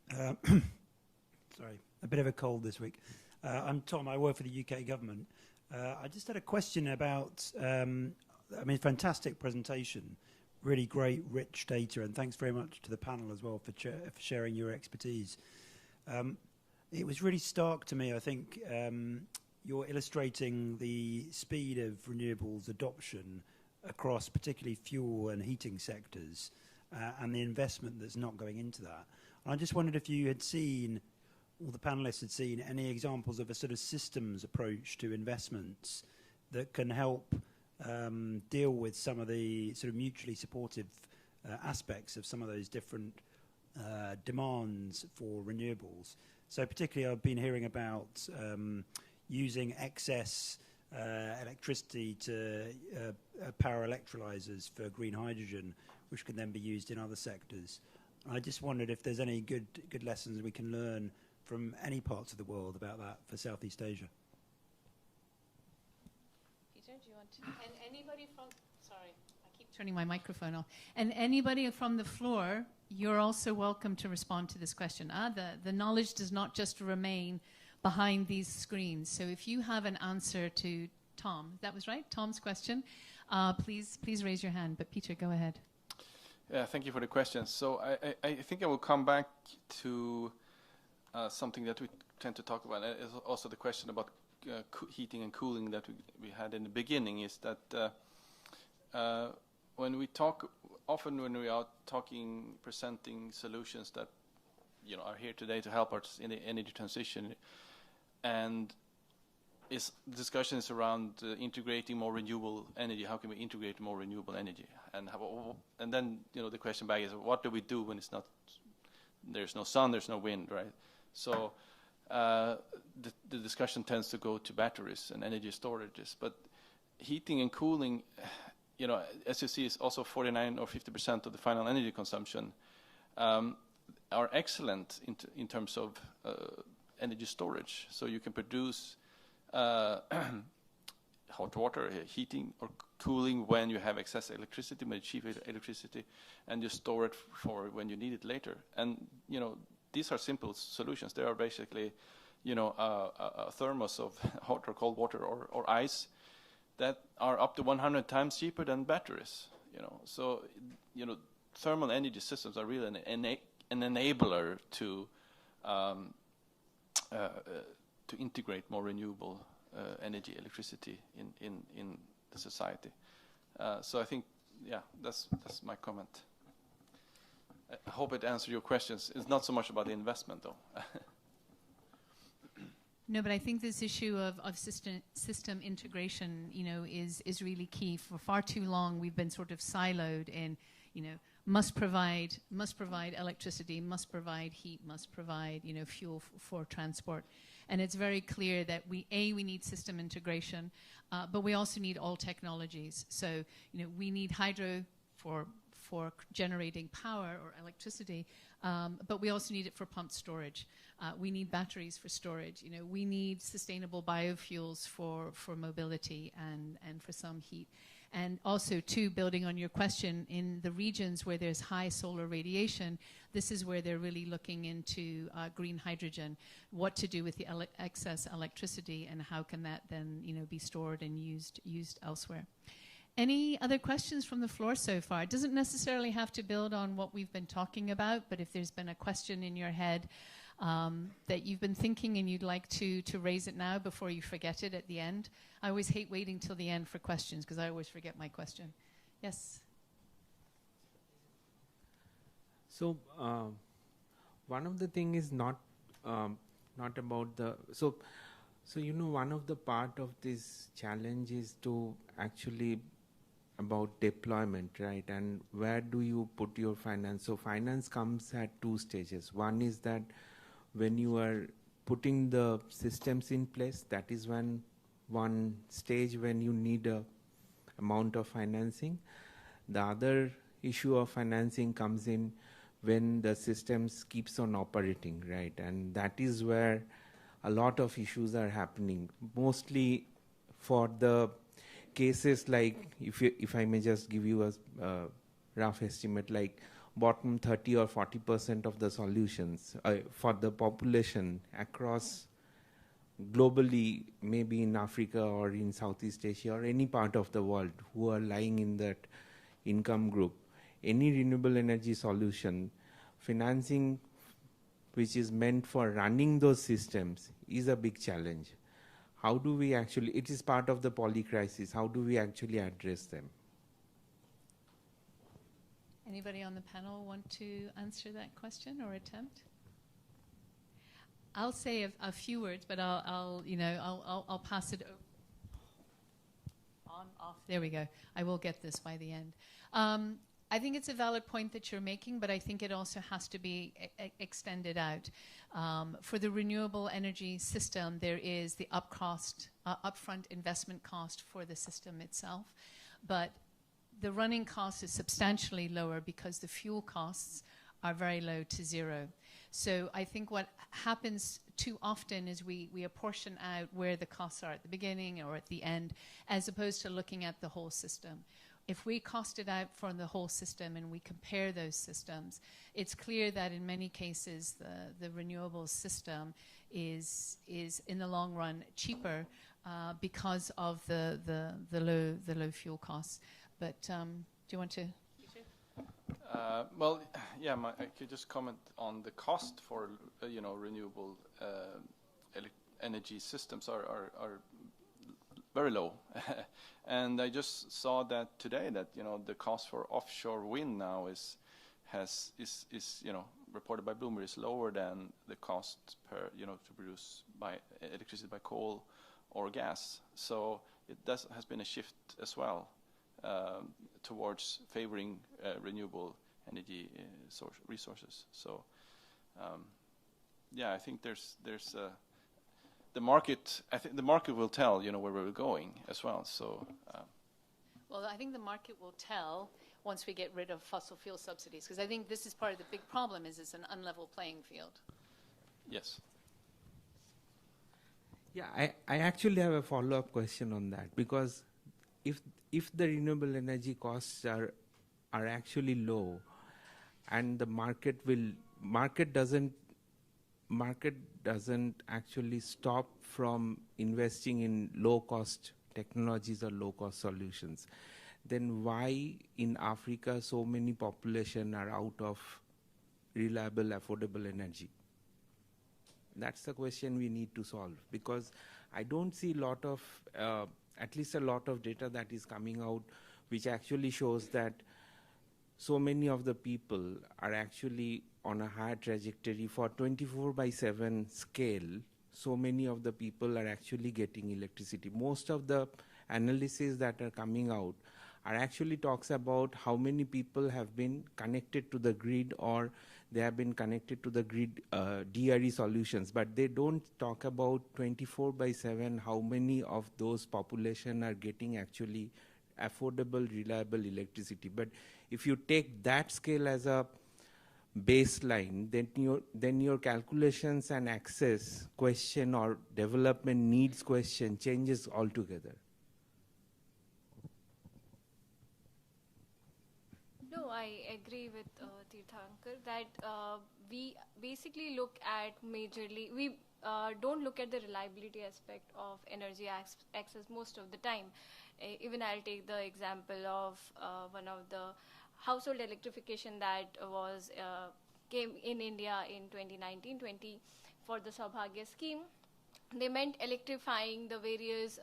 Sorry, a bit of a cold this week. I'm Tom. I work for the UK government. I just had a question about, fantastic presentation, really great, rich data, and thanks very much to the panel as well for sharing your expertise. It was really stark to me, I think, you're illustrating the speed of renewables adoption across particularly fuel and heating sectors and the investment that's not going into that. And I just wondered if you had seen, all the panelists had seen, any examples of a sort of systems approach to investments that can help deal with some of the sort of mutually supportive aspects of some of those different demands for renewables. So particularly I've been hearing about using excess electricity to power electrolyzers for green hydrogen, which can then be used in other sectors. I just wondered if there's any good lessons we can learn from any parts of the world about that for Southeast Asia. Peter, do you want to? And anybody from, sorry, I keep turning my microphone off. And anybody from the floor, you're also welcome to respond to this question. The knowledge does not just remain behind these screens. So if you have an answer to Tom, that was right, Tom's question, please raise your hand. But Peter, go ahead. Yeah, thank you for the question. So I think I will come back to something that we tend to talk about. Is also the question about heating and cooling that we had in the beginning. Is that when we talk, often when we are talking, presenting solutions that are here today to help us in the energy transition, and discussion is around integrating more renewable energy. How can we integrate more renewable energy? And then the question back is, what do we do when it's not? There's no sun, there's no wind, right? So the discussion tends to go to batteries and energy storages. But heating and cooling, as you see, is also 49 or 50% of the final energy consumption, are excellent in terms of energy storage. So you can produce hot water, heating or cooling when you have excess electricity, when you cheap electricity, and you store it for when you need it later. And these are simple solutions. They are basically, a thermos of hot or cold water or ice that are up to 100 times cheaper than batteries. So thermal energy systems are really an enabler to integrate more renewable energy, electricity in the society. So I think, that's my comment. I hope it answered your questions. It's not so much about the investment, though. No, but I think this issue of system integration, is really key. For far too long, we've been sort of siloed in, must provide electricity, must provide heat, must provide, fuel for transport. And it's very clear that we need system integration, but we also need all technologies. So, we need hydro for generating power or electricity, but we also need it for pumped storage. We need batteries for storage. We need sustainable biofuels for mobility and for some heat. And also, too, building on your question, in the regions where there's high solar radiation, this is where they're really looking into green hydrogen, what to do with the excess electricity, and how can that then, be stored and used elsewhere. Any other questions from the floor so far? It doesn't necessarily have to build on what we've been talking about, but if there's been a question in your head that you've been thinking and you'd like to raise it now before you forget it at the end. I always hate waiting till the end for questions because I always forget my question. Yes? So one of the thing is not about the so one of the part of this challenge is to actually about deployment, right? And where do you put your finance? So finance comes at two stages. One is that when you are putting the systems in place, that is one stage when you need a amount of financing. The other issue of financing comes in when the systems keeps on operating, right? And that is where a lot of issues are happening, mostly for the cases like, if I may just give you a rough estimate, like bottom 30 or 40% of the solutions for the population across globally, maybe in Africa or in Southeast Asia or any part of the world who are lying in that income group, any renewable energy solution, financing which is meant for running those systems is a big challenge. How do we actually, it is part of the polycrisis, how do we actually address them? Anybody on the panel want to answer that question or attempt? I'll say a few words, but I'll pass it on, off. There we go. I will get this by the end. I think it's a valid point that you're making, but I think it also has to be extended out. For the renewable energy system, there is the upfront investment cost for the system itself, but the running cost is substantially lower because the fuel costs are very low to zero. So I think what happens too often is we apportion out where the costs are at the beginning or at the end, as opposed to looking at the whole system. If we cost it out for the whole system and we compare those systems, it's clear that in many cases the renewables system is in the long run cheaper because of the low fuel costs. But do you want to? Well, yeah, I could just comment on the cost for renewable energy systems are very low, and I just saw that today that the cost for offshore wind now is reported by Bloomberg is lower than the cost per to produce by electricity by coal or gas. So it has been a shift as well towards favoring renewable energy resources. So yeah, I think there's the market. I think the market will tell where we're going as well. So well, I think the market will tell once we get rid of fossil fuel subsidies, because I think this is part of the big problem. Is it's an unlevel playing field. Yes. Yeah, I actually have a follow-up question on that, because if the renewable energy costs are actually low, and the market doesn't actually stop from investing in low-cost technologies or low-cost solutions, then why in Africa so many population are out of reliable, affordable energy? That's the question we need to solve, because I don't see at least a lot of data that is coming out which actually shows that so many of the people are actually on a higher trajectory for 24/7 scale. So many of the people are actually getting electricity. Most of the analyses that are coming out are actually talks about how many people have been connected to the grid, or they have been connected to the grid DRE solutions, but they don't talk about 24/7 how many of those population are getting actually affordable, reliable electricity. But if you take that scale as a baseline, then your calculations and access question or development needs question changes altogether. No, I agree with Tirthankar that we basically look at majorly, we don't look at the reliability aspect of energy access most of the time. Even I'll take the example of one of the household electrification that was came in India in 2019-20 for the Saubhagya scheme. They meant electrifying the various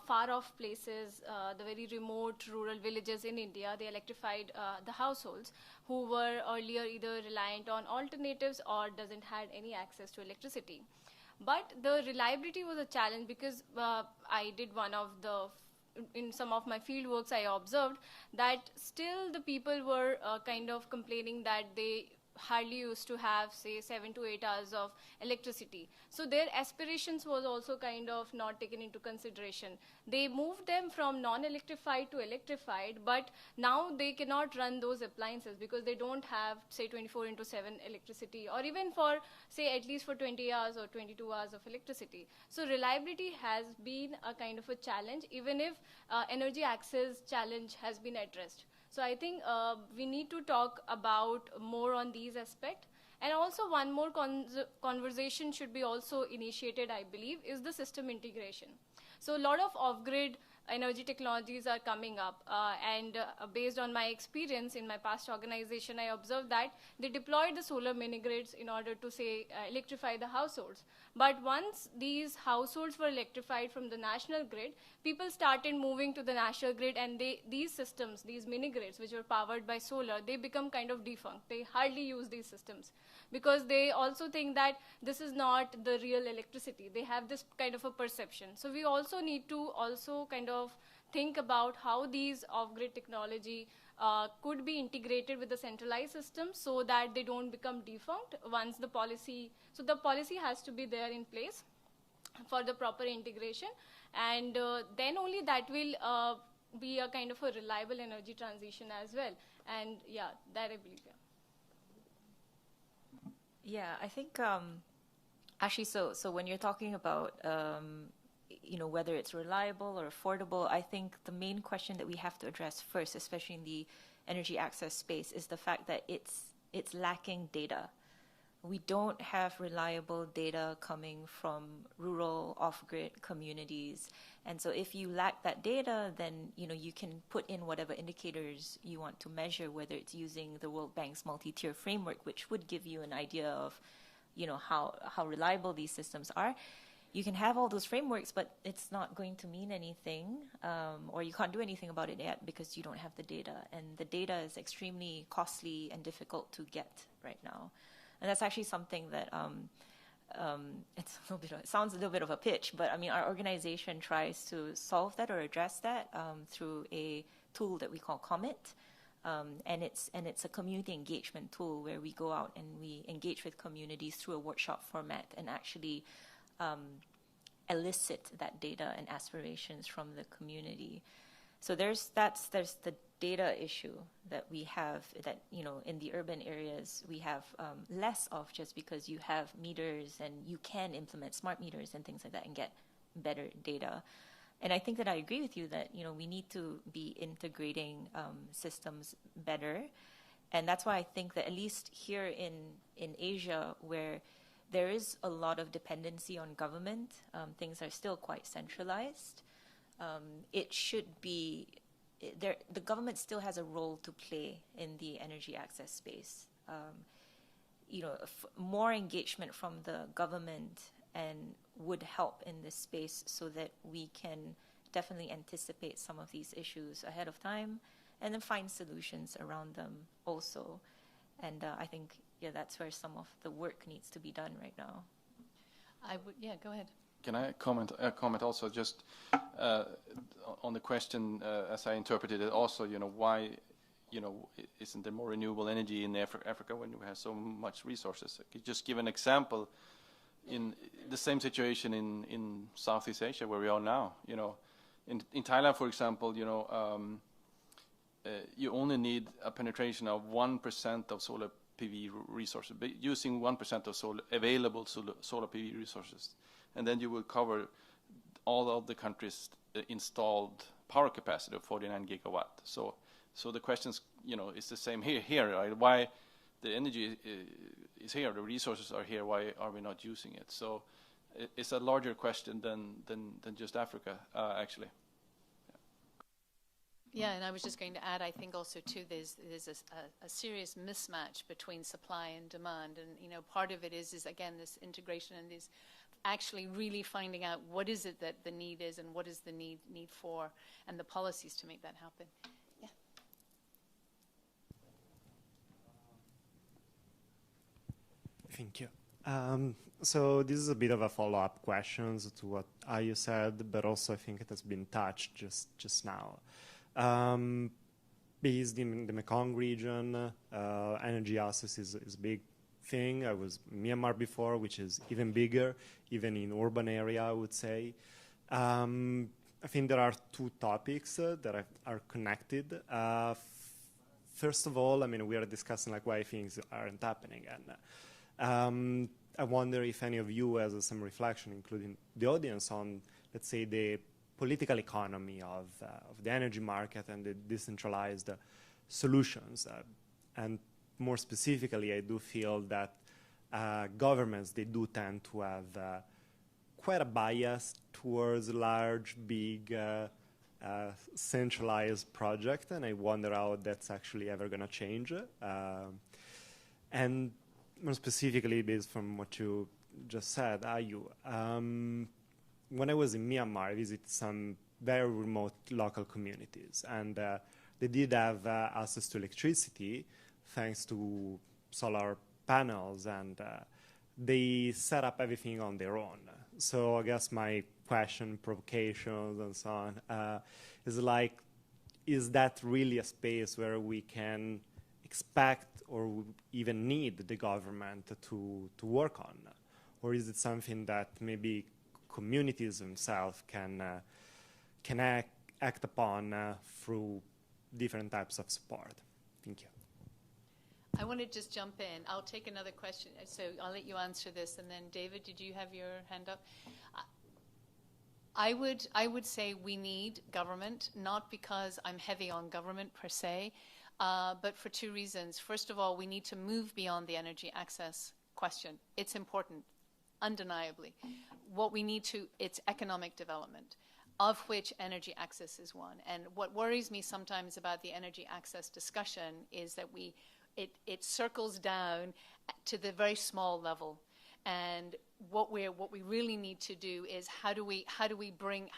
far-off places, the very remote rural villages in India. They electrified the households who were earlier either reliant on alternatives or doesn't had any access to electricity. But the reliability was a challenge because I did one of the in some of my field works, I observed that still the people were kind of complaining that they hardly used to have, say, 7 to 8 hours of electricity. So their aspirations was also kind of not taken into consideration. They moved them from non-electrified to electrified, but now they cannot run those appliances because they don't have, say, 24/7 electricity, or even for, say, at least for 20 hours or 22 hours of electricity. So reliability has been a kind of a challenge, even if energy access challenge has been addressed. So I think we need to talk about more on these aspects. And also one more conversation should be also initiated, I believe, is the system integration. So a lot of off-grid energy technologies are coming up, and based on my experience in my past organization, I observed that they deployed the solar mini grids in order to, say, electrify the households. But once these households were electrified from the national grid, people started moving to the national grid, and these systems, these mini grids, which were powered by solar, they become kind of defunct. They hardly use these systems because they also think that this is not the real electricity. They have this kind of a perception. So we also need to also kind of think about how these off-grid technology could be integrated with the centralized system so that they don't become defunct once the policy, so the policy has to be there in place for the proper integration, and then only that will be a kind of a reliable energy transition as well. And yeah, that I believe. Yeah, I think actually, so when you're talking about whether it's reliable or affordable, I think the main question that we have to address first, especially in the energy access space, is the fact that it's lacking data. We don't have reliable data coming from rural off-grid communities. And so if you lack that data, then you can put in whatever indicators you want to measure, whether it's using the World Bank's multi-tier framework, which would give you an idea of how reliable these systems are. You can have all those frameworks, but it's not going to mean anything, or you can't do anything about it yet because you don't have the data. And the data is extremely costly and difficult to get right now. And that's actually something that it sounds a little bit of a pitch, but I mean, our organization tries to solve that or address that through a tool that we call Comet. And it's a community engagement tool where we go out and we engage with communities through a workshop format and actually elicit that data and aspirations from the community. So there's the data issue that we have that in the urban areas we have less of, just because you have meters and you can implement smart meters and things like that and get better data. And I think that I agree with you that we need to be integrating systems better, and that's why I think that at least here in Asia, where there is a lot of dependency on government, things are still quite centralized. It should be there. The government still has a role to play in the energy access space. More engagement from the government and would help in this space so that we can definitely anticipate some of these issues ahead of time and then find solutions around them also. And I think, that's where some of the work needs to be done right now. Go ahead. Can I comment also just on the question, as I interpreted it also, why, isn't there more renewable energy in Africa when we have so much resources? I could just give an example. In the same situation in Southeast Asia where we are now, in Thailand, for example, you only need a penetration of 1% of solar PV resources, using 1% of available solar PV resources, and then you will cover all of the country's installed power capacity of 49 gigawatt. So the questions, is the same here, right? Why the energy is here, the resources are here, why are we not using it? So it's a larger question than just Africa, actually. Yeah, and I was just going to add, I think also too, there's a serious mismatch between supply and demand, and part of it is again this integration and this actually really finding out what is it that the need is and what is the need for, and the policies to make that happen. Yeah. Thank you. So this is a bit of a follow-up question to what you said, but also I think it has been touched just now. Based in the Mekong region, energy access is a big thing. I was in Myanmar before, which is even bigger, even in urban area, I would say. I think there are two topics that are connected. First of all, we are discussing why things aren't happening, and I wonder if any of you has some reflection, including the audience, on, let's say, the political economy of the energy market and the decentralized solutions. And more specifically, I do feel that governments, they do tend to have quite a bias towards large, big, centralized project, and I wonder how that's actually ever going to change. And more specifically, based from what you just said, Ayu, when I was in Myanmar, I visited some very remote local communities, and they did have access to electricity thanks to solar panels, and they set up everything on their own. So I guess my question, provocations, and so on, is that really a space where we can expect or even need the government to work on? Or is it something that maybe communities themselves can act upon through different types of support? Thank you. I want to just jump in. I'll take another question, so I'll let you answer this, and then David, did you have your hand up? I would say we need government, not because I'm heavy on government per se, but for two reasons. First of all, we need to move beyond the energy access question. It's important, undeniably. What we need to, it's economic development, of which energy access is one. And what worries me sometimes about the energy access discussion is that it circles down to the very small level. And what we really need to do is how do we bring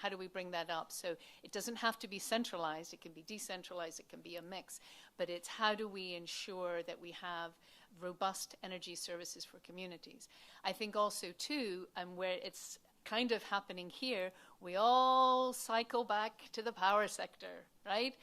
that up? So it doesn't have to be centralized. It can be decentralized. It can be a mix. But it's how do we ensure that we have robust energy services for communities? I think also too, and where it's kind of happening here, we all cycle back to the power sector, right?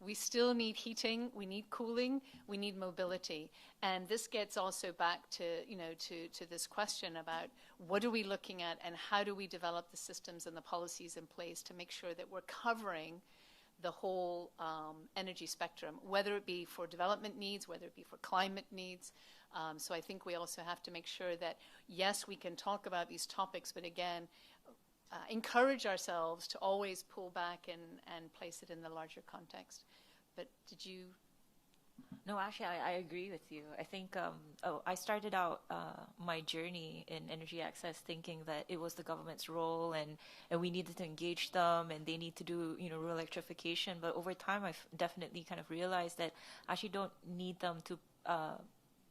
We still need heating, we need cooling, we need mobility. And this gets also back to, to this question about what are we looking at and how do we develop the systems and the policies in place to make sure that we're covering the whole energy spectrum, whether it be for development needs, whether it be for climate needs. So I think we also have to make sure that, yes, we can talk about these topics, but again, encourage ourselves to always pull back and place it in the larger context. But did you? No, actually, I agree with you. I think I started out my journey in energy access thinking that it was the government's role and we needed to engage them and they need to do, rural electrification. But over time, I've definitely kind of realized that I actually don't need them to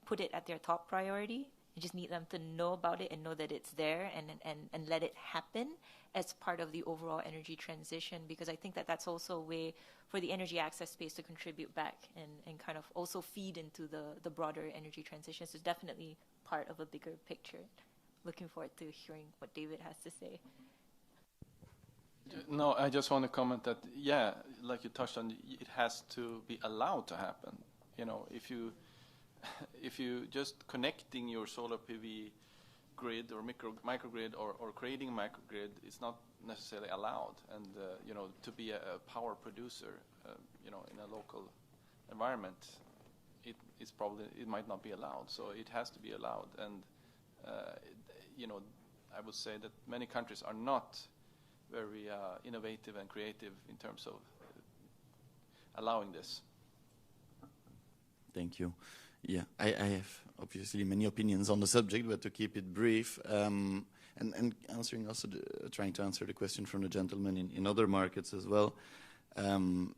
put it at their top priority. I just need them to know about it and know that it's there and let it happen as part of the overall energy transition, because I think that that's also a way for the energy access space to contribute back and kind of also feed into the broader energy transition. So it's definitely part of a bigger picture. Looking forward to hearing what David has to say. No, I just want to comment that, yeah, like you touched on, it has to be allowed to happen. If you just connecting your solar PV grid or microgrid or creating a microgrid is not necessarily allowed, and to be a power producer, in a local environment, it might not be allowed. So it has to be allowed, and I would say that many countries are not very innovative and creative in terms of allowing this. Thank you. Yeah, I have obviously many opinions on the subject, but to keep it brief, and answering also trying to answer the question from the gentleman in other markets as well,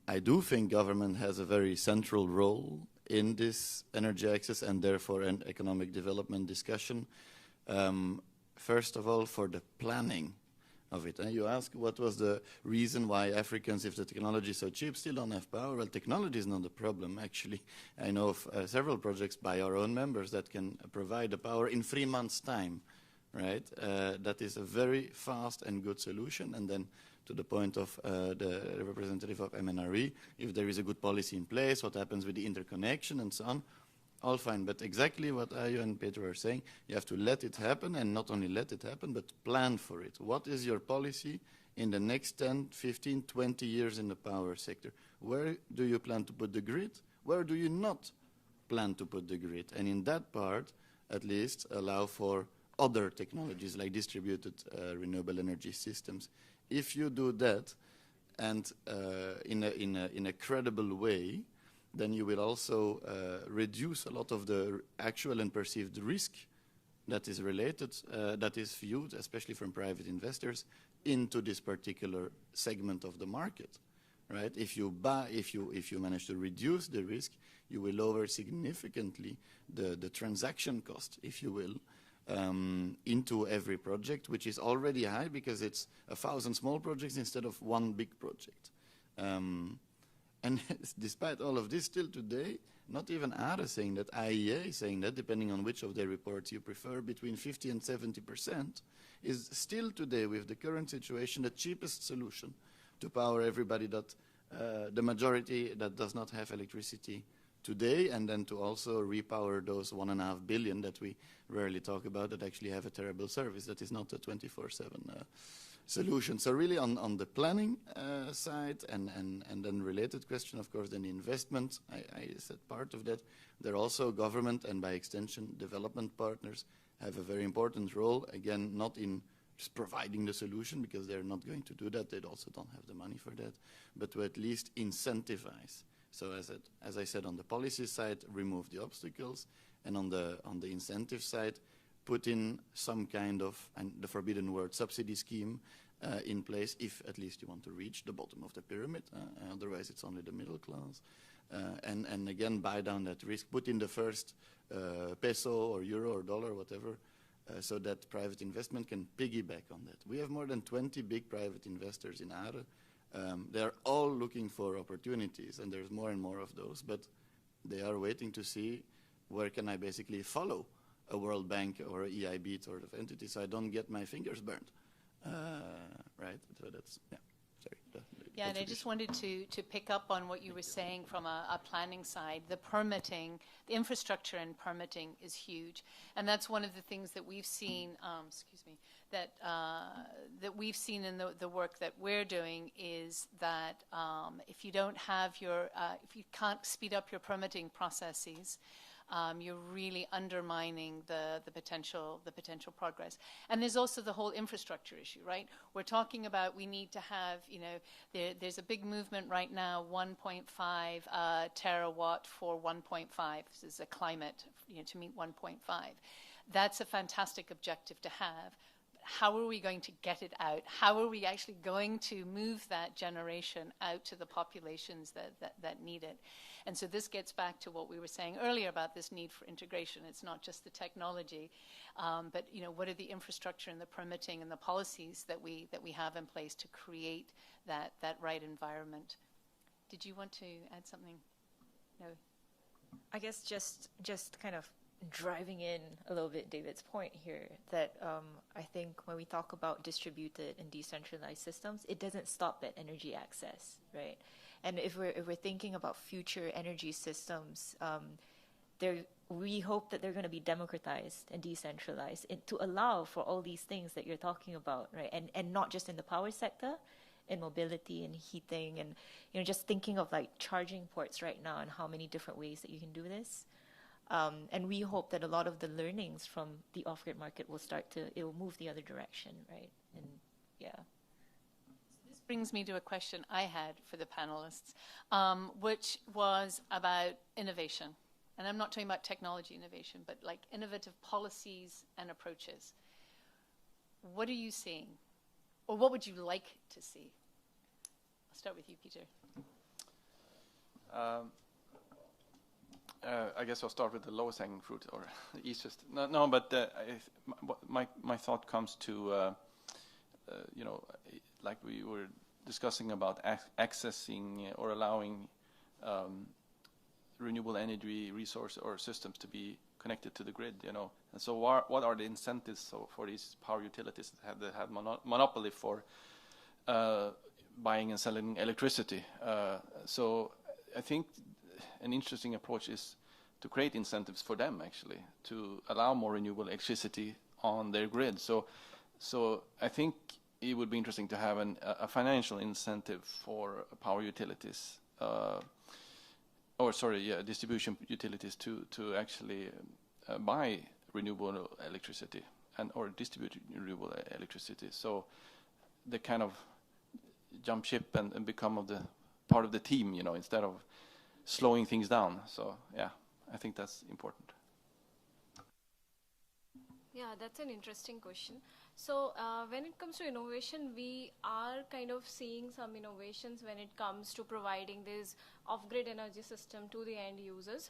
I do think government has a very central role in this energy access and therefore an economic development discussion. First of all, for the planning of it. You ask what was the reason why Africans, if the technology is so cheap, still don't have power. Well, technology is not the problem, actually. I know of several projects by our own members that can provide the power in 3 months' time, right? That is a very fast and good solution. And then to the point of the representative of MNRE, if there is a good policy in place, what happens with the interconnection and so on, all fine. But exactly what Ayo and Peter are saying, you have to let it happen, and not only let it happen, but plan for it. What is your policy in the next 10, 15, 20 years in the power sector? Where do you plan to put the grid? Where do you not plan to put the grid? And in that part, at least, allow for other technologies like distributed renewable energy systems. If you do that, and in a credible way, then you will also reduce a lot of the actual and perceived risk that is related, that is viewed, especially from private investors, into this particular segment of the market, right? If you manage to reduce the risk, you will lower significantly the transaction cost, if you will, into every project, which is already high because it's 1,000 small projects instead of one big project. And despite all of this, still today, not even ARA saying that, IEA is saying that, depending on which of their reports you prefer, between 50 and 70% is still today, with the current situation, the cheapest solution to power everybody that, the majority that does not have electricity today, and then to also repower those 1.5 billion that we rarely talk about that actually have a terrible service that is not a 24/7 solution. So really on the planning side, and then related question, of course, then the investment, I said part of that. There are also government and by extension development partners have a very important role, again, not in just providing the solution because they're not going to do that. They also don't have the money for that, but to at least incentivize. So as I said, on the policy side, remove the obstacles, and on the incentive side, put in some kind of, and the forbidden word, subsidy scheme in place if at least you want to reach the bottom of the pyramid. Otherwise, it's only the middle class. And again, buy down that risk. Put in the first peso or euro or dollar, whatever, so that private investment can piggyback on that. We have more than 20 big private investors in ARA. They're all looking for opportunities, and there's more and more of those, but they are waiting to see where can I basically follow a World Bank or a EIB sort of entity so I don't get my fingers burned. Right? So that's, yeah, sorry. Yeah, and I just wanted to pick up on what you were saying from a planning side. The permitting, the infrastructure and permitting is huge. And that's one of the things that we've seen, that we've seen in the work that we're doing is that if you don't have if you can't speed up your permitting processes, you're really undermining the potential progress. And there's also the whole infrastructure issue, right? We're talking about we need to have, there's a big movement right now, 1.5 terawatt for 1.5. This is a climate, to meet 1.5. That's a fantastic objective to have. How are we going to get it out? How are we actually going to move that generation out to the populations that need it? And so this gets back to what we were saying earlier about this need for integration. It's not just the technology, but what are the infrastructure and the permitting and the policies that we have in place to create that right environment? Did you want to add something? No. I guess just kind of driving in a little bit David's point here that I think when we talk about distributed and decentralized systems, it doesn't stop at energy access, right? And if we're thinking about future energy systems, we hope that they're going to be democratized and decentralized to allow for all these things that you're talking about, right? And not just in the power sector, in mobility and heating, and just thinking of like charging ports right now and how many different ways that you can do this. And we hope that a lot of the learnings from the off-grid market it will move the other direction, right? And yeah. This brings me to a question I had for the panelists, which was about innovation. And I'm not talking about technology innovation, but like innovative policies and approaches. What are you seeing? Or what would you like to see? I'll start with you, Peter. I guess I'll start with the lowest hanging fruit, or the easiest. No, but my thought comes to, like we were discussing about accessing or allowing renewable energy resource or systems to be connected to the grid, And so what are the incentives for these power utilities that have monopoly for buying and selling electricity? So I think an interesting approach is to create incentives for them, actually, to allow more renewable electricity on their grid. So I think it would be interesting to have a financial incentive for power utilities, distribution utilities to actually buy renewable electricity or distribute renewable electricity. So they kind of jump ship and become part of the team, instead of slowing things down. So yeah, I think that's important. Yeah, that's an interesting question. So when it comes to innovation, we are kind of seeing some innovations when it comes to providing this off-grid energy system to the end users.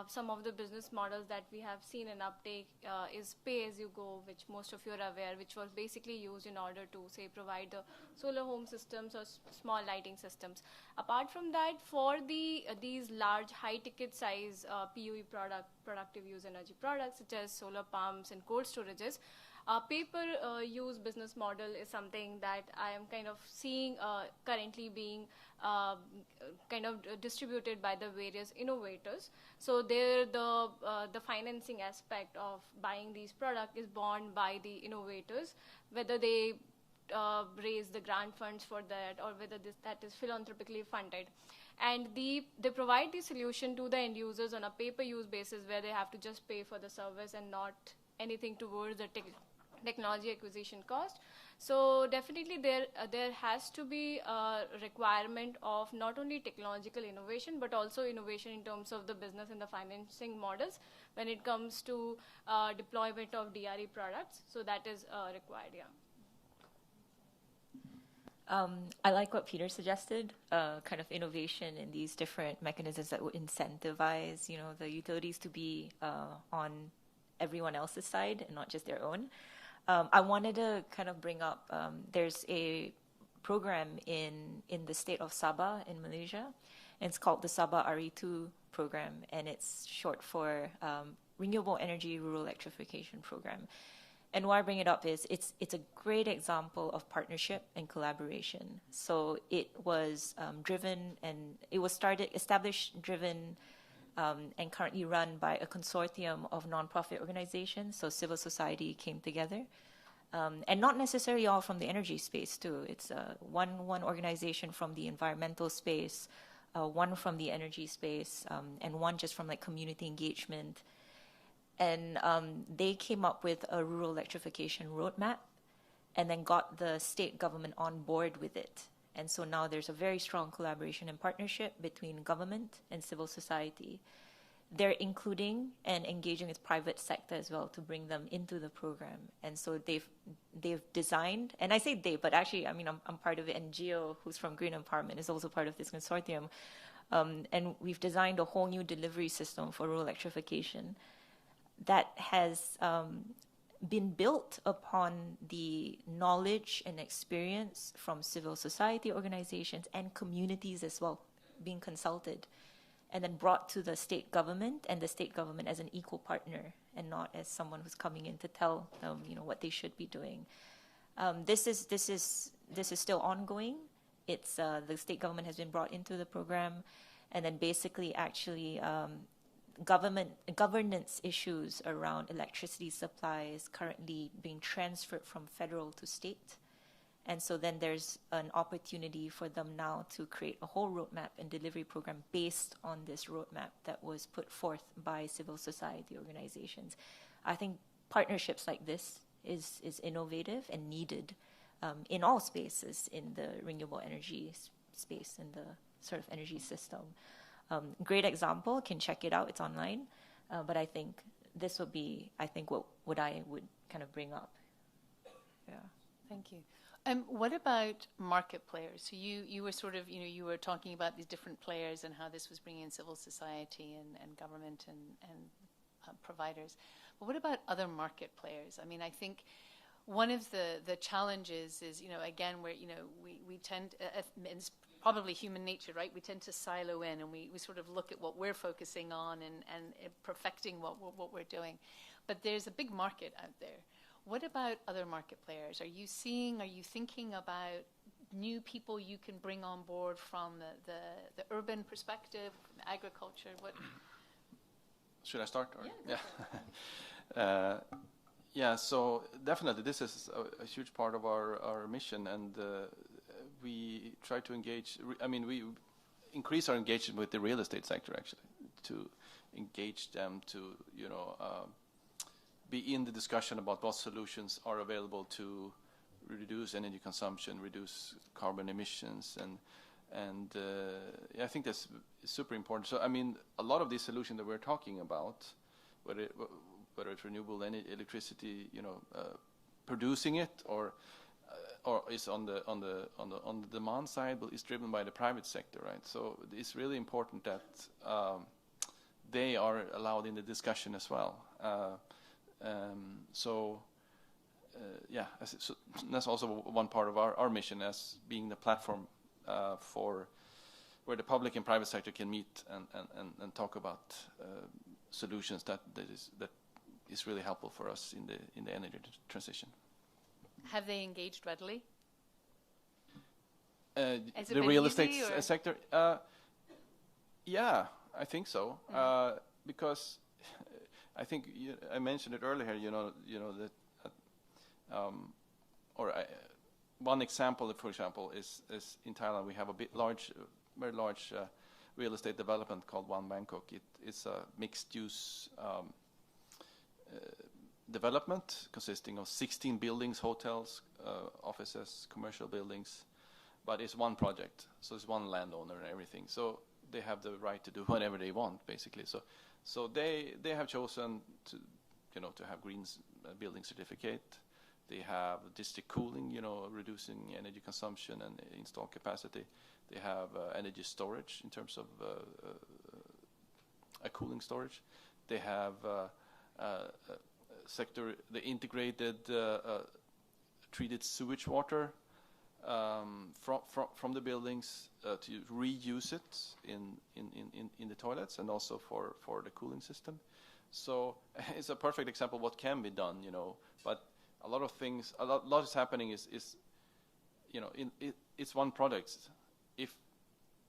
Some of the business models that we have seen an uptake is pay-as-you-go, which most of you are aware, which was basically used in order to, say, provide the solar home systems or small lighting systems. Apart from that, for these large high-ticket size PUE productive use energy products, such as solar pumps and cold storages, pay-per-use business model is something that I am kind of seeing currently being kind of distributed by the various innovators. So there, the financing aspect of buying these products is borne by the innovators, whether they raise the grant funds for that or whether that is philanthropically funded. And they provide the solution to the end users on a pay-per-use basis, where they have to just pay for the service and not anything towards the technology acquisition cost. So definitely there has to be a requirement of not only technological innovation, but also innovation in terms of the business and the financing models when it comes to deployment of DRE products. So that is required, yeah. I like what Peter suggested, kind of innovation in these different mechanisms that would incentivize, the utilities to be on everyone else's side and not just their own. I wanted to kind of bring up, there's a program in the state of Sabah in Malaysia, and it's called the Sabah RE2 program, and it's short for Renewable Energy Rural Electrification Program. And why I bring it up is it's a great example of partnership and collaboration. So it was established, driven, and currently run by a consortium of nonprofit organizations. So civil society came together, and not necessarily all from the energy space too. It's one organization from the environmental space, one from the energy space, and one just from like community engagement. And they came up with a rural electrification roadmap, and then got the state government on board with it. And so now there's a very strong collaboration and partnership between government and civil society. They're including and engaging with private sector as well to bring them into the program. And so they've designed, and I say they, but actually, I mean, I'm part of it, and Gio, who's from Green Empowerment, is also part of this consortium. And we've designed a whole new delivery system for rural electrification that has been built upon the knowledge and experience from civil society organizations and communities as well, being consulted, and then brought to the state government, and the state government as an equal partner and not as someone who's coming in to tell them, what they should be doing. This is still ongoing. It's the state government has been brought into the program, and then basically actually governance issues around electricity supply is currently being transferred from federal to state. And so then there's an opportunity for them now to create a whole roadmap and delivery program based on this roadmap that was put forth by civil society organizations. I think partnerships like this is innovative and needed in all spaces in the renewable energy space, in the sort of energy system. Great example, can check it out, it's online. But I think this would be, what I would kind of bring up. Yeah. Thank you. What about market players? So you were sort of, you were talking about these different players and how this was bringing in civil society and government and providers. But what about other market players? I mean, I think one of the challenges is, again, where, we tend, and it's probably human nature, right? We tend to silo in and we sort of look at what we're focusing on and perfecting what we're doing. But there's a big market out there. What about other market players? Are you thinking about new people you can bring on board from the urban perspective, from agriculture? What? Should I start? Or? Yeah. Yeah, so definitely this is a huge part of our mission, and we try to engage, we increase our engagement with the real estate sector, actually, to engage them to, be in the discussion about what solutions are available to reduce energy consumption, reduce carbon emissions, and I think that's super important. So, a lot of these solutions that we're talking about, whether it's renewable electricity, producing it, or is on the demand side, but is driven by the private sector, right? So it's really important that they are allowed in the discussion as well. So that's also one part of our mission as being the platform for where the public and private sector can meet and talk about solutions that is really helpful for us in the energy transition. Have they engaged readily? The real estate sector? Yeah, I think so. Because I think I mentioned it earlier. That one example, for example, is in Thailand. We have a very large real estate development called One Bangkok. It's a mixed-use development consisting of 16 buildings, hotels, offices, commercial buildings, but it's one project, so it's one landowner and everything. So they have the right to do whatever they want, basically. So they have chosen to have green building certificate. They have district cooling, reducing energy consumption and install capacity. They have energy storage in terms of a cooling storage. They have the integrated treated sewage water from the buildings to reuse it in the toilets and also for the cooling system. So it's a perfect example of what can be done, But a lot of things, a lot is happening is it's one project. If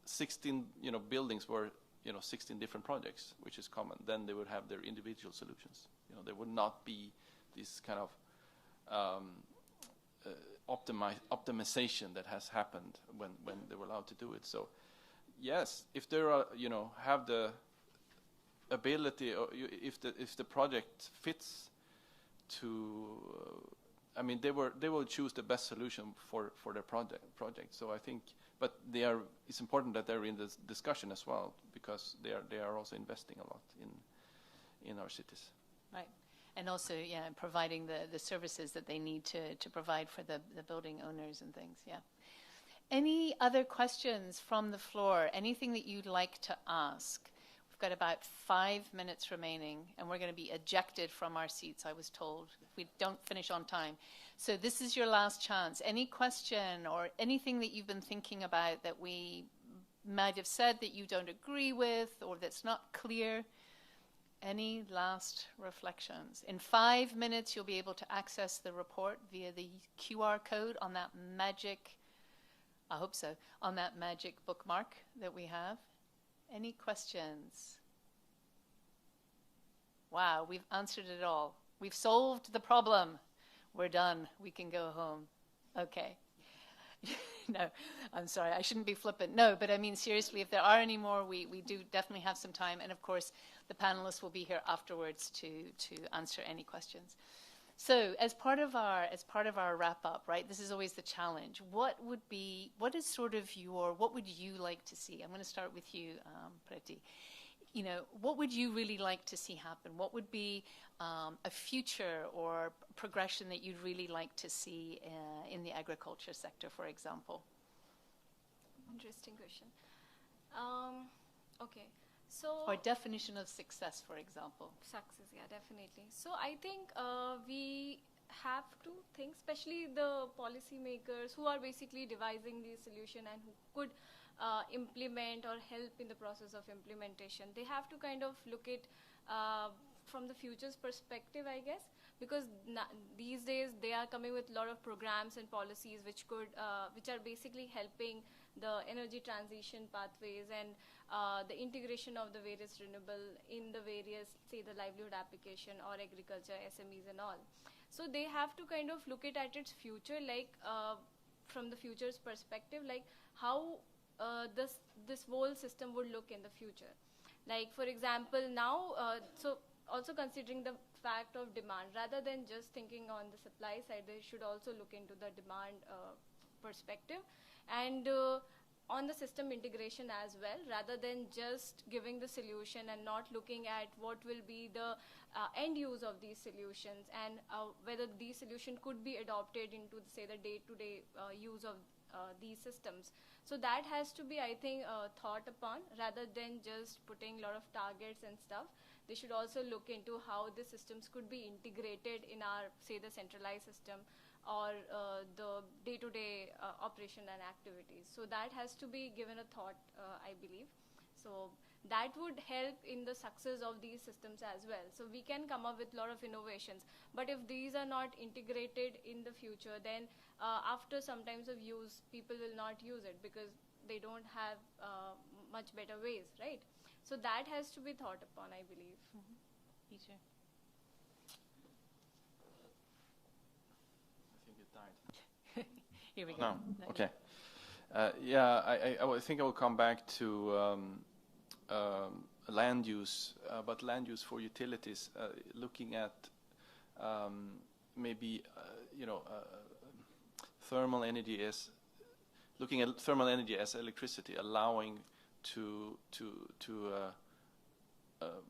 16 buildings were 16 different projects, which is common, then they would have their individual solutions. There would not be this kind of optimization that has happened when they were allowed to do it. So yes, if there are have the ability, or if the project fits to they will choose the best solution for their project. So I think, but it's important that they're in this discussion as well, because they are also investing a lot in our cities. Right. And also, providing the services that they need to provide for the building owners and things, Any other questions from the floor? Anything that you'd like to ask? We've got about 5 minutes remaining, and we're going to be ejected from our seats, I was told, if we don't finish on time. So this is your last chance. Any question or anything that you've been thinking about that we might have said that you don't agree with or that's not clear? Any last reflections? In 5 minutes, you'll be able to access the report via the QR code on that magic, I hope so, on that magic bookmark that we have. Any questions? Wow, we've answered it all. We've solved the problem. We're done. We can go home. Okay. No, I'm sorry. I shouldn't be flippant. No, but I mean, seriously, if there are any more, we do definitely have some time. And of course, the panelists will be here afterwards to answer any questions. So as part of our wrap up, right, this is always the challenge. What would you like to see? I'm going to start with you, Preti. You know, what would you really like to see happen? What would be a future or progression that you'd really like to see in the agriculture sector, for example? Interesting question. Okay. So, or definition of success, for example. Success, yeah, definitely. So I think we have to think, especially the policymakers who are basically devising the solution and who could implement or help in the process of implementation. They have to kind of look at from the future's perspective, I guess, because these days they are coming with a lot of programs and policies which are basically helping the energy transition pathways and the integration of the various renewable in the various, say, the livelihood application or agriculture, SMEs and all. So they have to kind of look at its future, like from the future's perspective, like how this whole system would look in the future. Like, for example, now, so also considering the fact of demand, rather than just thinking on the supply side, they should also look into the demand perspective and on the system integration as well, rather than just giving the solution and not looking at what will be the end use of these solutions and whether these solutions could be adopted into, say, the day-to-day use of these systems. So that has to be, I think, thought upon rather than just putting a lot of targets and stuff. They should also look into how the systems could be integrated in our, say, the centralized system or the day-to-day operation and activities. So that has to be given a thought, I believe. So that would help in the success of these systems as well. So we can come up with a lot of innovations. But if these are not integrated in the future, then after some times of use, people will not use it because they don't have much better ways, right? So that has to be thought upon, I believe. Mm-hmm. Peter. I think it died. Here we go. No, okay. Yeah, I think I will come back to land use, but land use for utilities, looking at maybe thermal energy as looking at thermal energy as electricity, allowing to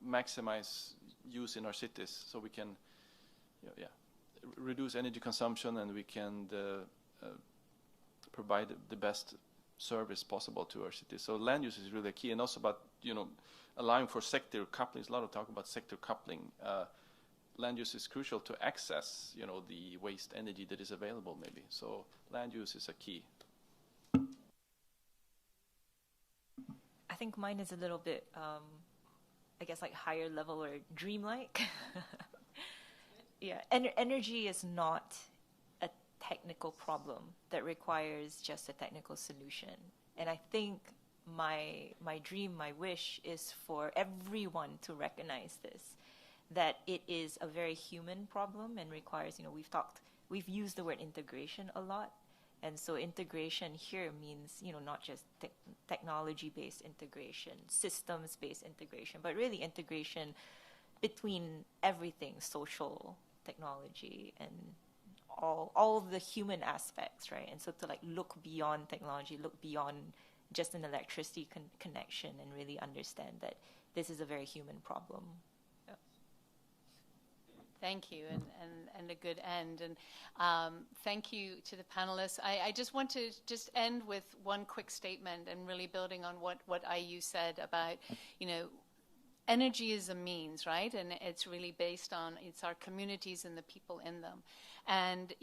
maximize use in our cities, so we can reduce energy consumption and we can provide the best service possible to our cities. So land use is really key, and also about allowing for sector coupling. There's a lot of talk about sector coupling. Land use is crucial to access the waste energy that is available, maybe. So land use is a key. I think mine is a little bit, I guess, like higher level or dreamlike. Yeah, energy is not a technical problem that requires just a technical solution. And I think my dream, my wish is for everyone to recognize this, that it is a very human problem and requires, we've used the word integration a lot. And so integration here means, not just technology-based integration, systems-based integration, but really integration between everything, social, technology, and all of the human aspects, right? And so to look beyond technology, look beyond just an electricity connection, and really understand that this is a very human problem. Yeah. Thank you, and a good end. And thank you to the panelists. I just want to end with one quick statement, and really building on what IU said about, energy is a means, right? And it's really based on, it's our communities and the people in them. And,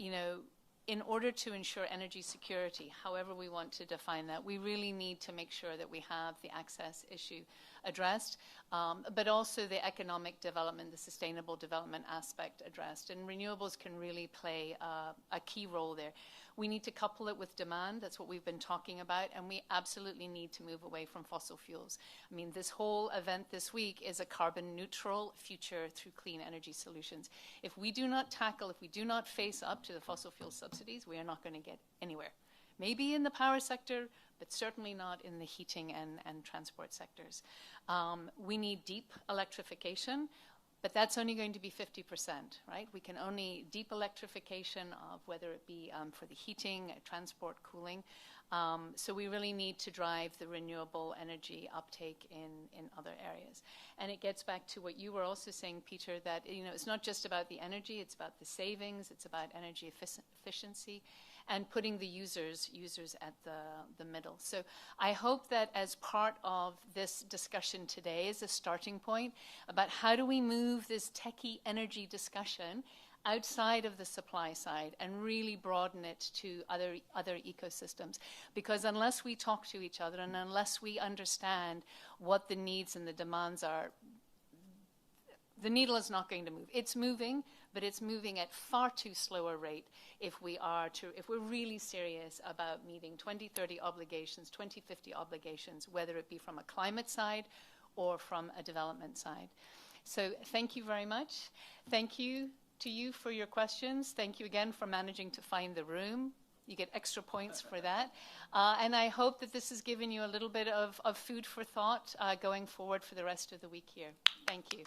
in order to ensure energy security, however we want to define that, we really need to make sure that we have the access issue addressed, but also the economic development, the sustainable development aspect addressed. And renewables can really play a key role there. We need to couple it with demand. That's what we've been talking about. And we absolutely need to move away from fossil fuels. I mean, this whole event this week is a carbon neutral future through clean energy solutions. If we do not face up to the fossil fuel subsidies, we are not going to get anywhere. Maybe in the power sector, but certainly not in the heating and transport sectors. We need deep electrification. But that's only going to be 50%, right? We can only deep electrification of whether it be for the heating, transport, cooling. So we really need to drive the renewable energy uptake in other areas. And it gets back to what you were also saying, Peter, that it's not just about the energy, it's about the savings, it's about energy efficiency, and putting the users at the middle. So I hope that as part of this discussion today is a starting point about how do we move this techie energy discussion outside of the supply side and really broaden it to other ecosystems. Because unless we talk to each other and unless we understand what the needs and the demands are, the needle is not going to move. It's moving, but it's moving at far too slow a rate if we're really serious about meeting 2030 obligations, 2050 obligations, whether it be from a climate side or from a development side. So thank you very much. Thank you to you for your questions. Thank you again for managing to find the room. You get extra points for that. And I hope that this has given you a little bit of food for thought going forward for the rest of the week here. Thank you.